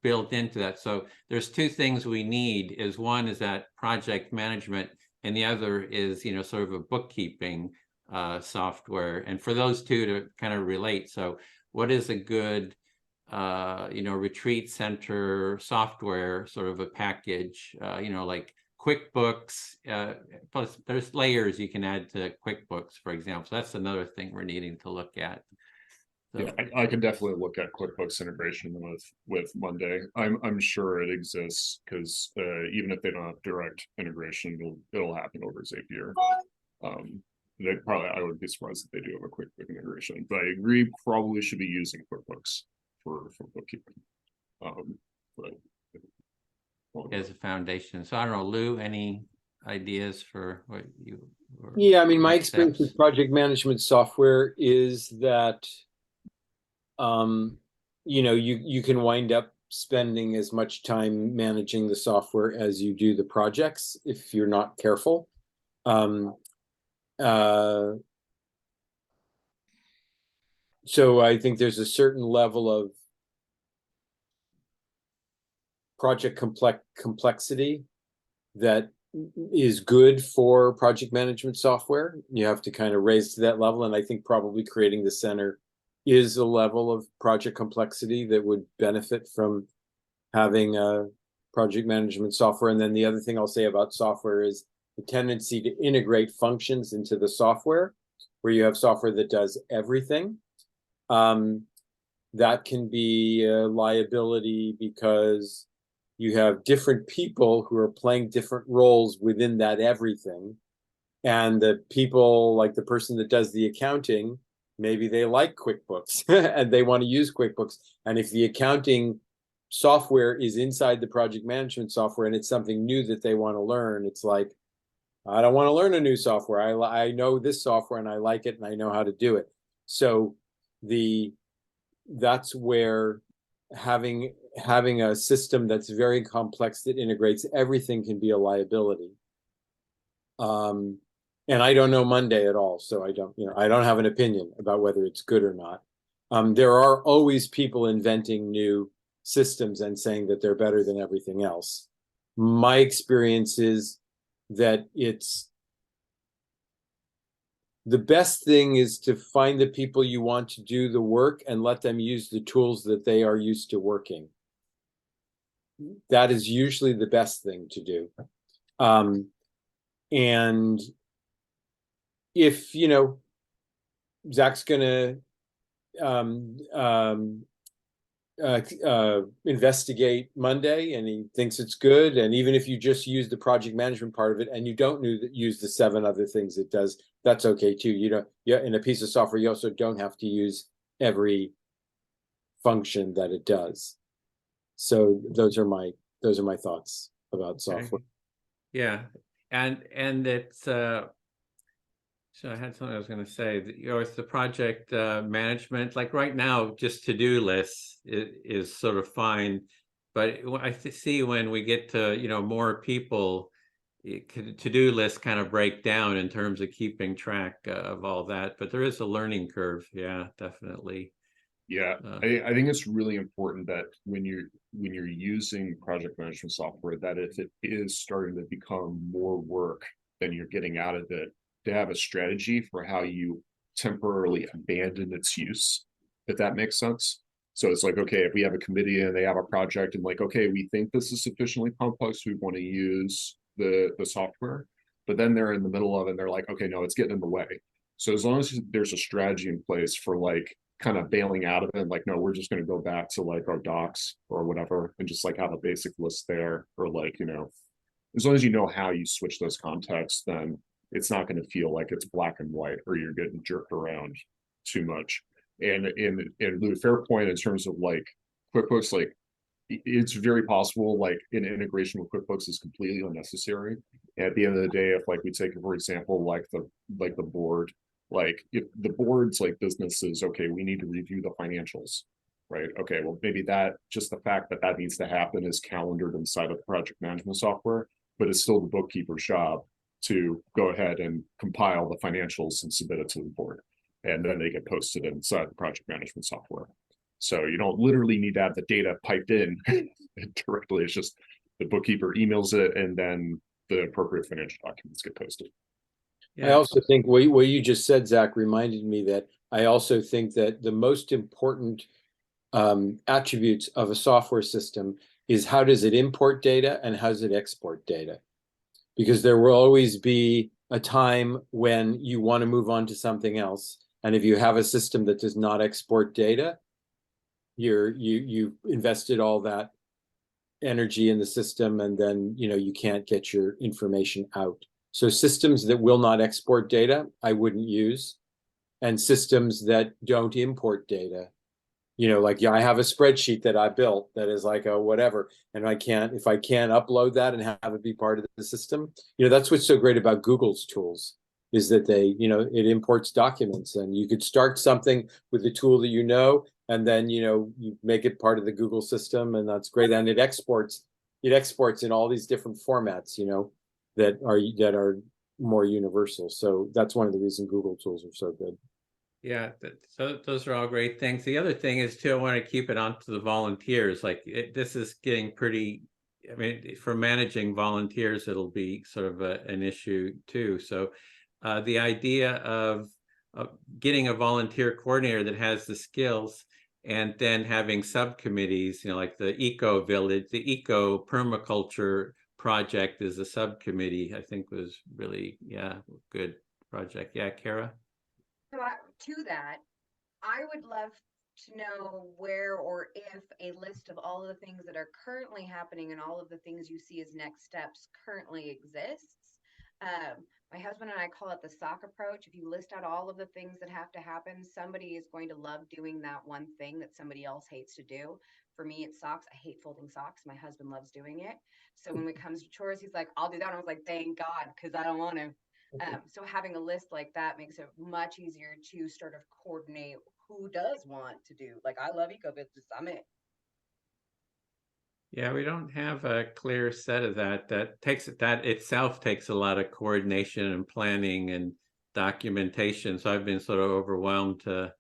built into that. So there's 2 things we need. Is one is that project management, and the other is, you know, sort of a bookkeeping software. And for those 2 to kind of relate, so what is a good you know, retreat center software, sort of a package, you know, like QuickBooks, plus there's layers you can add to QuickBooks, for example. So that's another thing we're needing to look at. So, yeah, I can definitely look at QuickBooks integration with Monday. I'm sure it exists, because even if they don't have direct integration, it'll happen over Zapier. They probably, I would be surprised if they do have a QuickBooks integration, but I agree, probably should be using QuickBooks for bookkeeping. But as a foundation. So I don't know, Lou, any ideas for what you? Yeah, I mean, my experience with project management software is that you know, you can wind up spending as much time managing the software as you do the projects if you're not careful. So I think there's a certain level of project complexity that is good for project management software. You have to kind of raise to that level, and I think probably creating the center is a level of project complexity that would benefit from having a project management software. And then the other thing I'll say about software is the tendency to integrate functions into the software, where you have software that does everything. That can be a liability because you have different people who are playing different roles within that everything. And the people, like the person that does the accounting, maybe they like QuickBooks and they want to use QuickBooks. And if the accounting software is inside the project management software and it's something new that they want to learn, it's like, I don't want to learn a new software. I know this software and I like it and I know how to do it. So that's where having a system that's very complex that integrates everything can be a liability. And I don't know Monday at all, so I don't have an opinion about whether it's good or not. There are always people inventing new systems and saying that they're better than everything else. My experience is that the best thing is to find the people you want to do the work and let them use the tools that they are used to working. That is usually the best thing to do. And if, Zach's going to investigate Monday and he thinks it's good, and even if you just use the project management part of it and you don't use the 7 other things it does, that's okay too. In a piece of software, you also don't have to use every function that it does. So those are my thoughts about software. Yeah, and it's so I had something I was going to say. It's the project management. Like right now, just to-do lists is sort of fine, but I see when we get to more people, to-do lists kind of break down in terms of keeping track of all that. But there is a learning curve. Yeah, definitely. Yeah, I think it's really important that when you're using project management software, that if it is starting to become more work than you're getting out of it, to have a strategy for how you temporarily abandon its use, if that makes sense. So it's like, okay, if we have a committee and they have a project and like, okay, we think this is sufficiently complex, we want to use the software, but then they're in the middle of it and they're like, okay, no, it's getting in the way. So as long as there's a strategy in place for like kind of bailing out of it, like, no, we're just going to go back to like our docs or whatever and just like have a basic list there, or like, as long as you know how you switch those contexts, then it's not going to feel like it's black and white or you're getting jerked around too much. And Lou, fair point in terms of like QuickBooks, like it's very possible like an integration with QuickBooks is completely unnecessary. And at the end of the day, if like we take, for example, like the board, like if the board's like business is, okay, we need to review the financials, right? Okay, well, maybe that just the fact that needs to happen is calendared inside of the project management software, but it's still the bookkeeper's job to go ahead and compile the financials and submit it to the board. And then they get posted inside the project management software. So you don't literally need to have the data piped in directly. It's just the bookkeeper emails it and then the appropriate financial documents get posted. Yeah. I also think what you just said, Zach, reminded me that I also think that the most important attributes of a software system is how does it import data and how does it export data? Because there will always be a time when you want to move on to something else. And if you have a system that does not export data, you've invested all that energy in the system, and then you can't get your information out. So systems that will not export data, I wouldn't use. And systems that don't import data, like I have a spreadsheet that I built that is like a whatever, and if I can't upload that and have it be part of the system, that's what's so great about Google's tools, is that they, it imports documents, and you could start something with the tool that and then you make it part of the Google system, and that's great. And it exports in all these different formats, that are more universal. So that's one of the reasons Google tools are so good. Yeah, so those are all great things. The other thing is too, I want to keep it on to the volunteers. Like this is getting pretty, I mean, for managing volunteers, it'll be sort of an issue too. So the idea of getting a volunteer coordinator that has the skills, and then having subcommittees, like the eco village, the eco permaculture project is a subcommittee, I think was really, good project. Yeah, Kara? So to that, I would love to know where or if a list of all of the things that are currently happening and all of the things you see as next steps currently exists. My husband and I call it the sock approach. If you list out all of the things that have to happen, somebody is going to love doing that one thing that somebody else hates to do. For me, it's socks. I hate folding socks. My husband loves doing it. So when it comes to chores, he's like, I'll do that. And I was like, thank God, because I don't want to. So having a list like that makes it much easier to sort of coordinate who does want to do. Like, I love Eco Business. I'm it. Yeah, we don't have a clear set of that. That itself takes a lot of coordination and planning and documentation. So I've been sort of overwhelmed to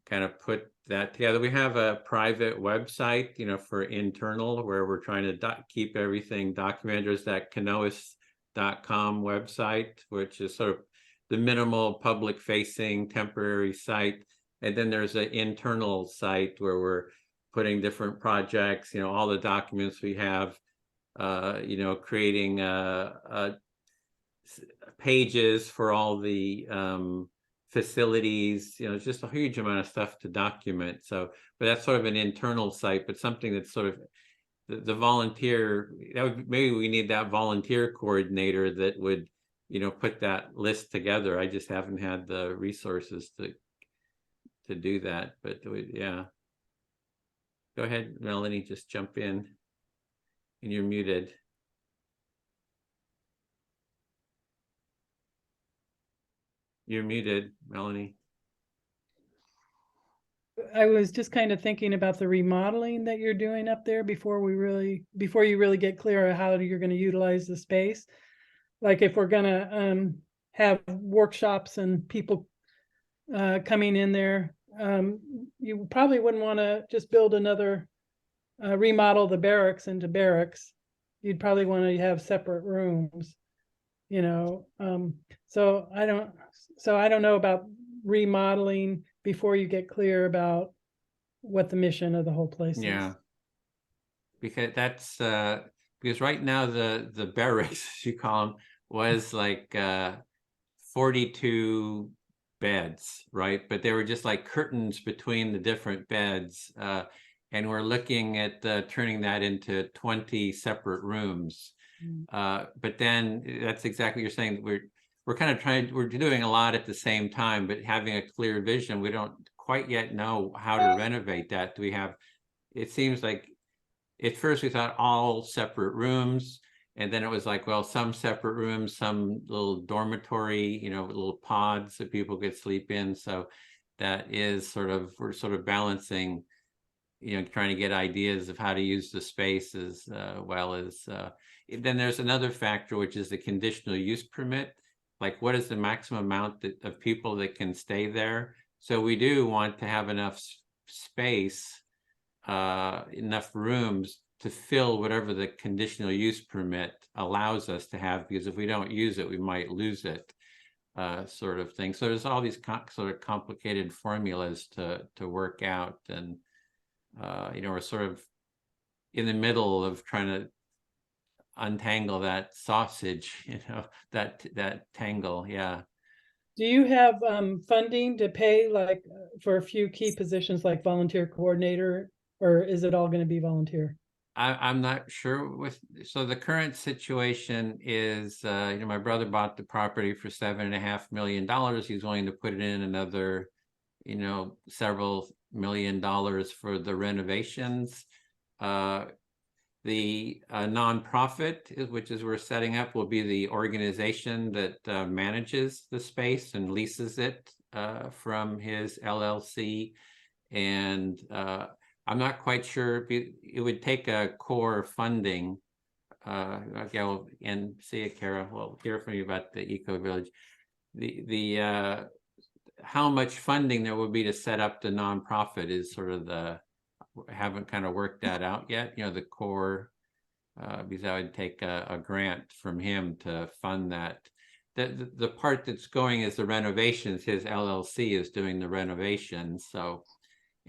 kind of put that together. We have a private website, for internal, where we're trying to keep everything documented. There's that canois.com website, which is sort of the minimal public facing temporary site. And then there's an internal site where we're putting different projects, all the documents we have, creating pages for all the facilities, just a huge amount of stuff to document. So, but that's sort of an internal site, but something that's sort of the volunteer, maybe we need that volunteer coordinator that would, put that list together. I just haven't had the resources to do that, but yeah. Go ahead, Melanie, just jump in, and you're muted. You're muted, Melanie. I was just kind of thinking about the remodeling that you're doing up there before you really get clear on how you're going to utilize the space. Like if we're going to have workshops and people coming in there, you probably wouldn't want to just build another, remodel the barracks into barracks. You'd probably want to have separate rooms, so I don't know about remodeling before you get clear about what the mission of the whole place is. Yeah, because that's because right now the barracks, as you call them, was like 42 beds, right? But they were just like curtains between the different beds, and we're looking at turning that into 20 separate rooms. But then that's exactly what you're saying. We're kind of we're doing a lot at the same time, but having a clear vision, we don't quite yet know how to renovate that. It seems like at first we thought all separate rooms, and then it was like, well, some separate rooms, some little dormitory, little pods that people could sleep in. So that is we're sort of balancing, trying to get ideas of how to use the space as well as, then there's another factor, which is the conditional use permit. Like, what is the maximum amount of people that can stay there? So we do want to have enough space, enough rooms to fill whatever the conditional use permit allows us to have, because if we don't use it, we might lose it, sort of thing. So there's all these sort of complicated formulas to work out, and we're sort of in the middle of trying to untangle that sausage, that tangle. Yeah. Do you have funding to pay like for a few key positions like volunteer coordinator, or is it all going to be volunteer? I'm not sure so the current situation is, my brother bought the property for $7.5 million. He's willing to put in another, several $1,000,000 for the renovations. The nonprofit, which is we're setting up, will be the organization that manages the space and leases it from his LLC. And I'm not quite sure. It would take a core funding. Okay, and see it, Kara. We'll hear from you about the Eco Village. The how much funding there would be to set up the nonprofit is sort of haven't kind of worked that out yet. The core, because I would take a grant from him to fund that. the part that's going is the renovations. His LLC is doing the renovations. So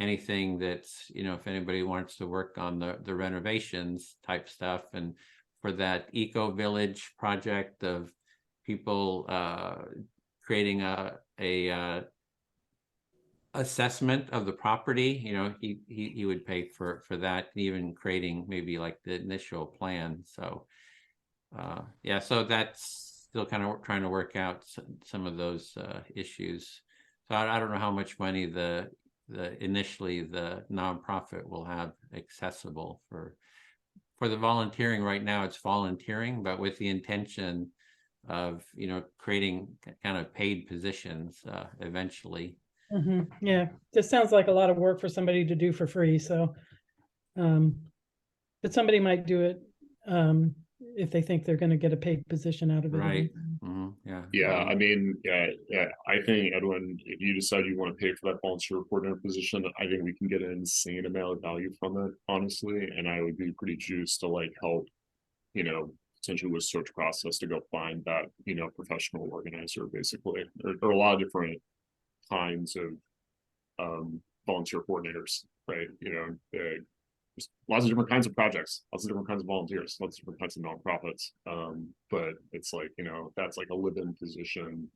anything that's, you know, if anybody wants to work on the renovations type stuff, and for that eco village project of people creating a assessment of the property, you know, he would pay for that, even creating maybe like the initial plan. So yeah, so that's still kind of trying to work out some of those issues. So I don't know how much money initially the nonprofit will have accessible for the volunteering. Right now it's volunteering, but with the intention of, you know, creating kind of paid positions eventually. Yeah, just sounds like a lot of work for somebody to do for free. So, but somebody might do it if they think they're going to get a paid position out of it. Right. Yeah. Yeah, I mean, yeah, I think, Edwin, if you decide you want to pay for that volunteer coordinator position, I think we can get an insane amount of value from it, honestly. And I would be pretty juiced to like help, you know, potentially with search process to go find that, you know, professional organizer, basically. There are a lot of different kinds of volunteer coordinators, right? You know, there's lots of different kinds of projects, lots of different kinds of volunteers, lots of different kinds of nonprofits. But it's like, you know, that's like a live-in position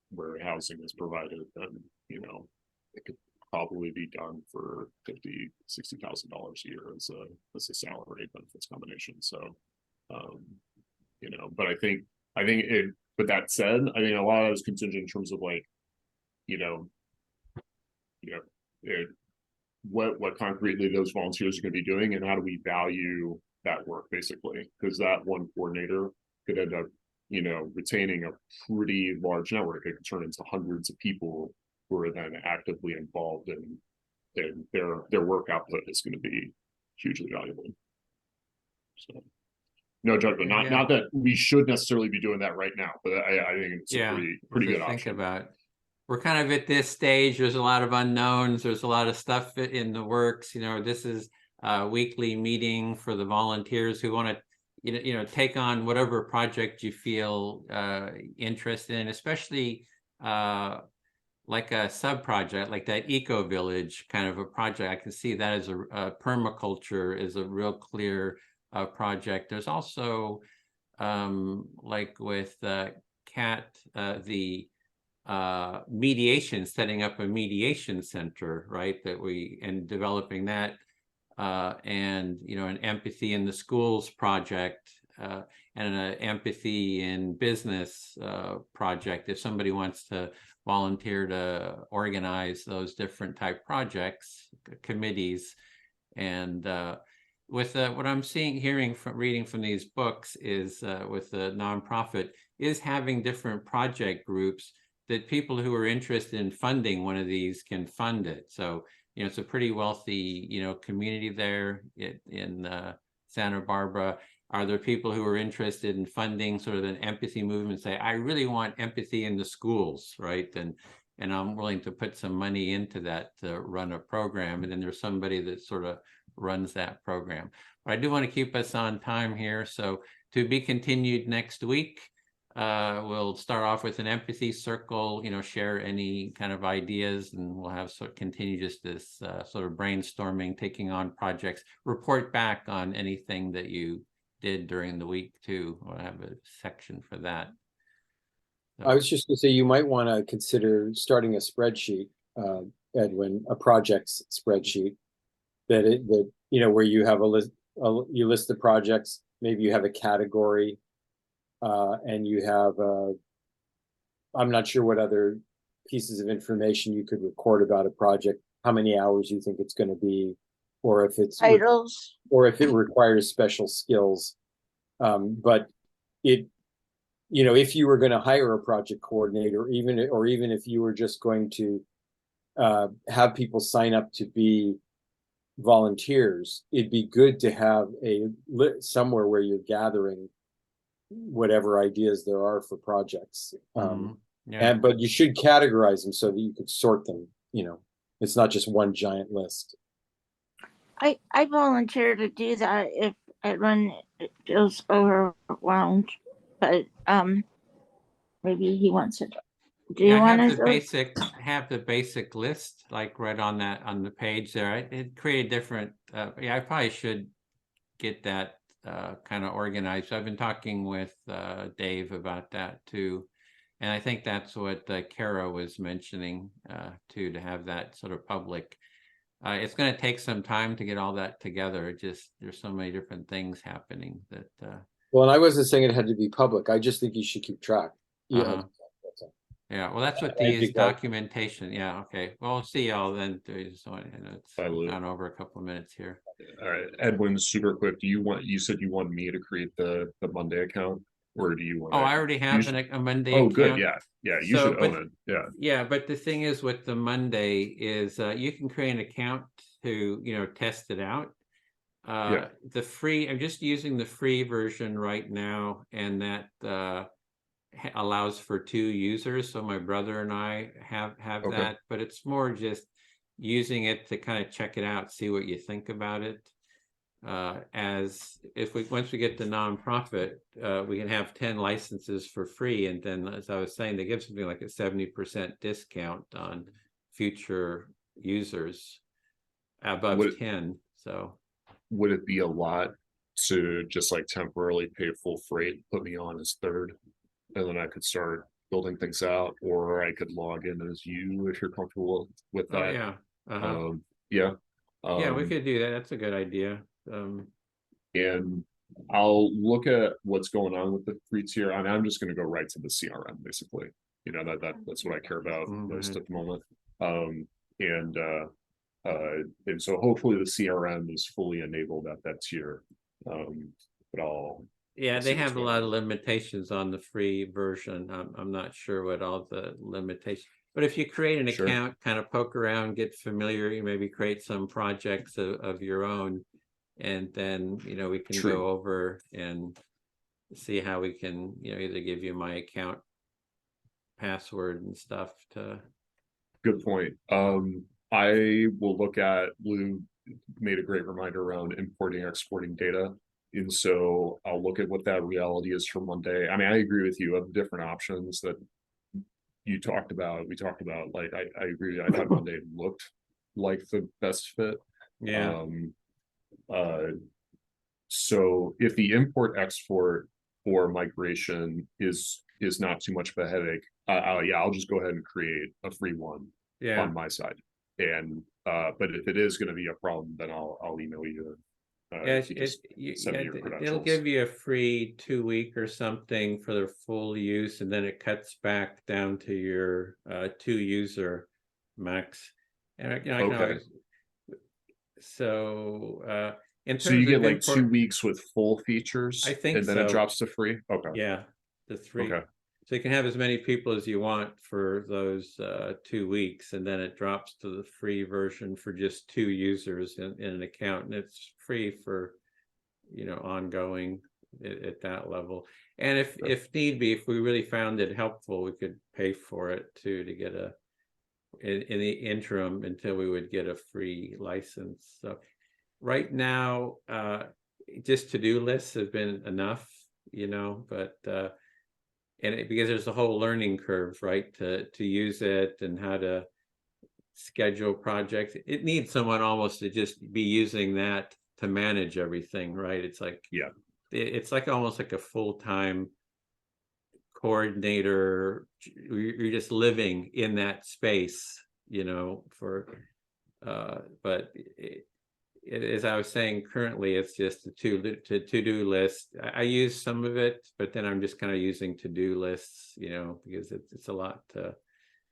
where housing is provided, and you know, it could probably be done for $50,000-$60,000 a year as a salary benefits combination. So you know, but I think it, but that said, I mean, a lot of that is contingent in terms of like, you know, what concretely those volunteers are going to be doing, and how do we value that work, basically, because that one coordinator could end up, you know, retaining a pretty large network. It could turn into hundreds of people who are then actively involved in their work output is going to be hugely valuable. So no judgment, not that we should necessarily be doing that right now, but I think it's a pretty good option. About. We're kind of at this stage. There's a lot of unknowns. There's a lot of stuff in the works. You know, this is a weekly meeting for the volunteers who want to, you know, take on whatever project you feel interested in, especially like a sub project, like that eco village kind of a project. I can see that as a permaculture is a real clear project. There's also like with Kat, the mediation, setting up a mediation center, right, and developing that, and you know, an empathy in the schools project, and an empathy in business project. If somebody wants to volunteer to organize those different type projects, committees. And with what I'm reading from these books is with the nonprofit is having different project groups that people who are interested in funding one of these can fund it. So, you know, it's a pretty wealthy, you know, community there in Santa Barbara. Are there people who are interested in funding sort of an empathy movement, say, I really want empathy in the schools, right? And I'm willing to put some money into that to run a program. And then there's somebody that sort of runs that program. But I do want to keep us on time here. So to be continued next week. We'll start off with an empathy circle, you know, share any kind of ideas, and we'll have continue just this sort of brainstorming, taking on projects, report back on anything that you did during the week too. We'll have a section for that. So. I was just going to say, you might want to consider starting a spreadsheet, Edwin, a projects spreadsheet that you know, where you have a list, you list the projects, maybe you have a category. And you have, I'm not sure what other pieces of information you could record about a project, how many hours you think it's going to be, or if it's titles, or if it requires special skills. But it, you know, if you were going to hire a project coordinator, or even if you were just going to have people sign up to be volunteers, it'd be good to have somewhere where you're gathering whatever ideas there are for projects. But you should categorize them so that you could sort them. You know, it's not just one giant list. I volunteer to do that if Edwin feels overwhelmed, but maybe he wants it. Do you Yeah, want have to? the basic list, like right on the page there. It created different, yeah, I probably should get that kind of organized. I've been talking with Dave about that too. And I think that's what Kara was mentioning too, to have that sort of public. It's going to take some time to get all that together. There's so many different things happening that. Well, and I wasn't saying it had to be public. I just think you should keep track. Yeah. Uh-huh. Yeah, well, that's what Right, these because- documentation. Yeah, okay. Well, we'll see y'all then. So I know it's Bye, Lou. gone over a couple of minutes here. All right, Edwin, super quick. You said you wanted me to create the Monday account, or do you want? Oh, I already have a Monday Oh, account. good. Yeah. You So, should own it. Yeah. Yeah, but the thing is with the Monday is you can create an account to test it out. The free, I'm just using the free version right now, and that allows for 2 users. So my brother and I have Okay. that, but it's more just using it to kind of check it out, see what you think about it. Once we get the nonprofit, we can have 10 licenses for free, and then, as I was saying, they give something like a 70% discount on future users above 10. So would it be a lot to just like temporarily pay full freight, put me on as third, and then I could start building things out, or I could log in as you if you're comfortable with oh that? yeah, Yeah. yeah, we could do that. That's a good idea. And I'll look at what's going on with the free tier, and I'm just going to go right to the CRM basically. That's what I care about most at the moment. And so hopefully the CRM is fully enabled at that tier. But yeah, they have a lot of limitations on the free version. I'm not sure what all the limitations, but if you create an account, kind of poke around, get familiar, you maybe create some projects of your own, and then we can go over and see how we can either give you my account password and stuff to. Good point. I will look at, Lou made a great reminder around importing, exporting data. And so I'll look at what that reality is for Monday. I mean, I agree with you of different options that you talked about. We talked about, like, I agree. I thought Monday looked like the best fit. Yeah. So if the import export or migration is not too much of a headache, I'll just go ahead and create a free one on my side. And but if it is going to be a problem, then I'll email you. It'll give you a free 2-week or something for the full use, and then it cuts back down to your 2-user max. And I can always, so in terms so you get of like 2 weeks with full features, I think and then it drops to free. Okay. Yeah, the 3. Okay. So you can have as many people as you want for those 2 weeks, and then it drops to the free version for just 2 users in an account, and it's free for ongoing at that level. And if need be, if we really found it helpful, we could pay for it too, to get in the interim until we would get a free license. So right now, just to-do lists have been enough, but because there's a whole learning curve, right, to use it and how to schedule projects. It needs someone almost to just be using that to manage everything, right? It's like, it's like almost like a full-time coordinator. You're just living in that space, but as I was saying, currently it's just a to-do list. I use some of it, but then I'm just kind of using to-do lists, because it's a lot.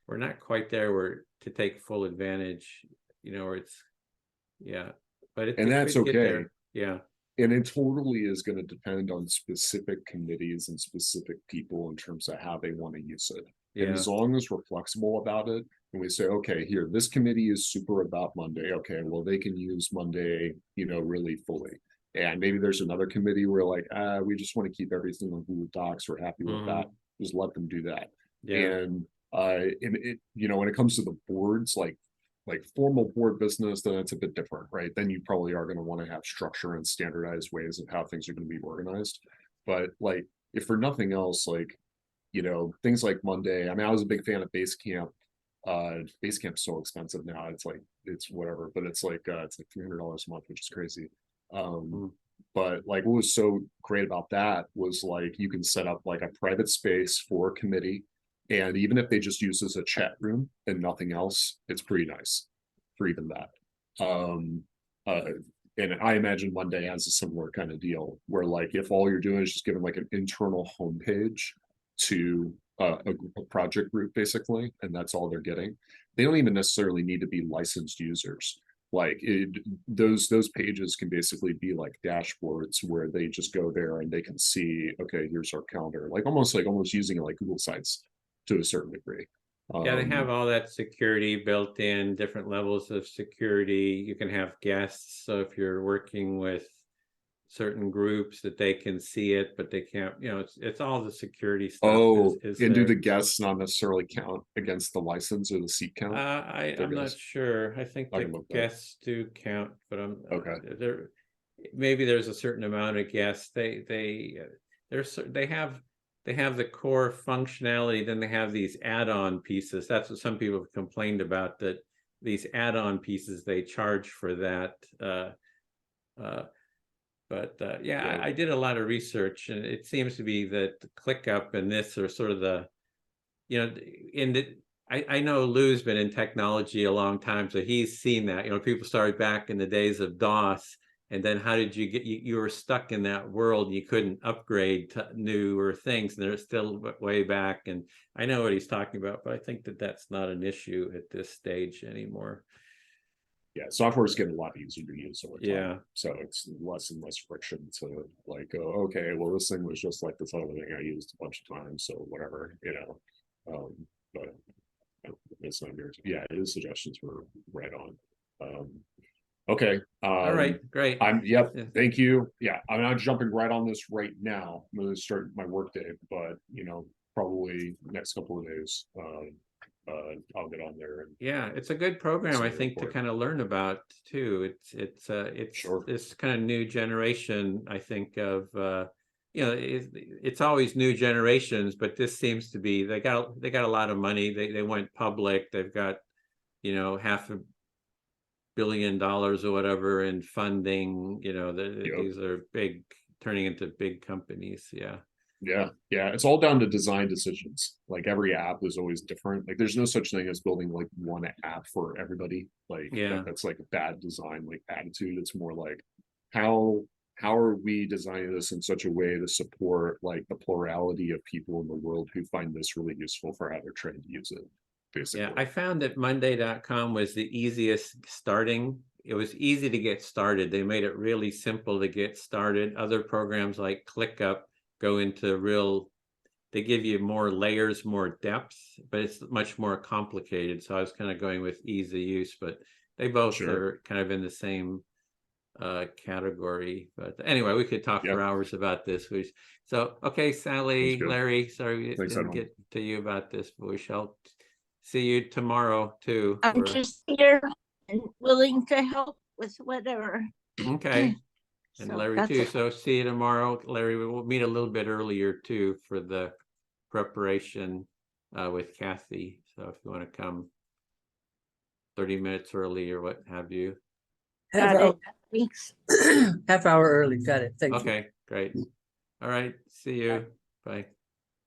We're not quite there where to take full advantage, where it's, but and that's okay. Yeah. And it totally is going to depend on specific committees and specific people in terms of how they want to use it. And as long as we're flexible about it, and we say, okay, here, this committee is super about Monday. Okay, well, they can use Monday, really fully. And maybe there's another committee where like, we just want to keep everything on Google Docs. We're happy with that. Just let them do that. And it, when it comes to the boards, like formal board business, then it's a bit different, right? Then you probably are going to want to have structure and standardized ways of how things are going to be organized. But like, if for nothing else, like, you know, things like Monday. I mean, I was a big fan of Basecamp. Basecamp's so expensive now. It's like, it's whatever, but it's like $300 a month, which is crazy. But like what was so great about that was like you can set up like a private space for a committee, and even if they just use this as a chat room and nothing else, it's pretty nice for even that. And I imagine Monday has a similar kind of deal where like if all you're doing is just giving like an internal homepage to a project group basically, and that's all they're getting, they don't even necessarily need to be licensed users. Like those pages can basically be like dashboards where they just go there and they can see, okay, here's our calendar, like almost using it like Google Sites to a certain degree. Yeah, they have all that security built in, different levels of security. You can have guests, so if you're working with certain groups that they can see it, but they can't, you know, it's all the security stuff. And do the guests not necessarily count against the license or the seat count? I'm not sure. I think the guests do count, but I'm okay. There, maybe there's a certain amount of guests. They have the core functionality, then they have these add-on pieces. That's what some people have complained about, that these add-on pieces, they charge for that. Yeah, I did a lot of research, and it seems to be that ClickUp and this are sort of the, you know, I know Lou's been in technology a long time, so he's seen that. You know, people started back in the days of DOS, and then how did you get, you were stuck in that world, you couldn't upgrade to newer things, and they're still way back. And I know what he's talking about, but I think that that's not an issue at this stage anymore. Yeah, software is getting a lot easier to use over time. Yeah. So it's less and less friction to like, oh, okay, well, this thing was just like this other thing I used a bunch of times, so whatever, you know. But it's not yours. Yeah, his suggestions were right on. Okay. All right, great. Thank you. Yeah, I'm not jumping right on this right now. I'm going to start my work day, but you know, probably next couple of days. I'll get on there. And yeah, it's a good program, I think, to kind of learn about too. It's sure. This kind of new generation, I think, of you know, it's always new generations, but this seems to be, they got a lot of money. They went public. They've got, you know, $500 million or whatever in funding. You know, these are big, turning into big companies. Yeah. Yeah, it's all down to design decisions. Like every app is always different. Like there's no such thing as building like one app for everybody. Like that's like a bad design like attitude. It's more like how are we designing this in such a way to support like the plurality of people in the world who find this really useful for how they're trying to use it, basically. Yeah, I found that Monday.com was the easiest starting. It was easy to get started. They made it really simple to get started. Other programs like ClickUp go into they give you more layers, more depth, but it's much more complicated. So I was kind of going with ease of use, but they both are kind of in the same category. But anyway, we could talk for hours about this. So, okay, Sally, Larry, sorry we didn't get to you about this, but we shall see you tomorrow too. I'm just here and willing to help with whatever. Okay. And Larry too. So see you tomorrow. Larry, we will meet a little bit earlier too for the preparation with Kathy. So if you want to come 30 minutes early or what have you. Thanks. Half hour early. Got it. Thank you. Okay, great. All right. See you. Bye.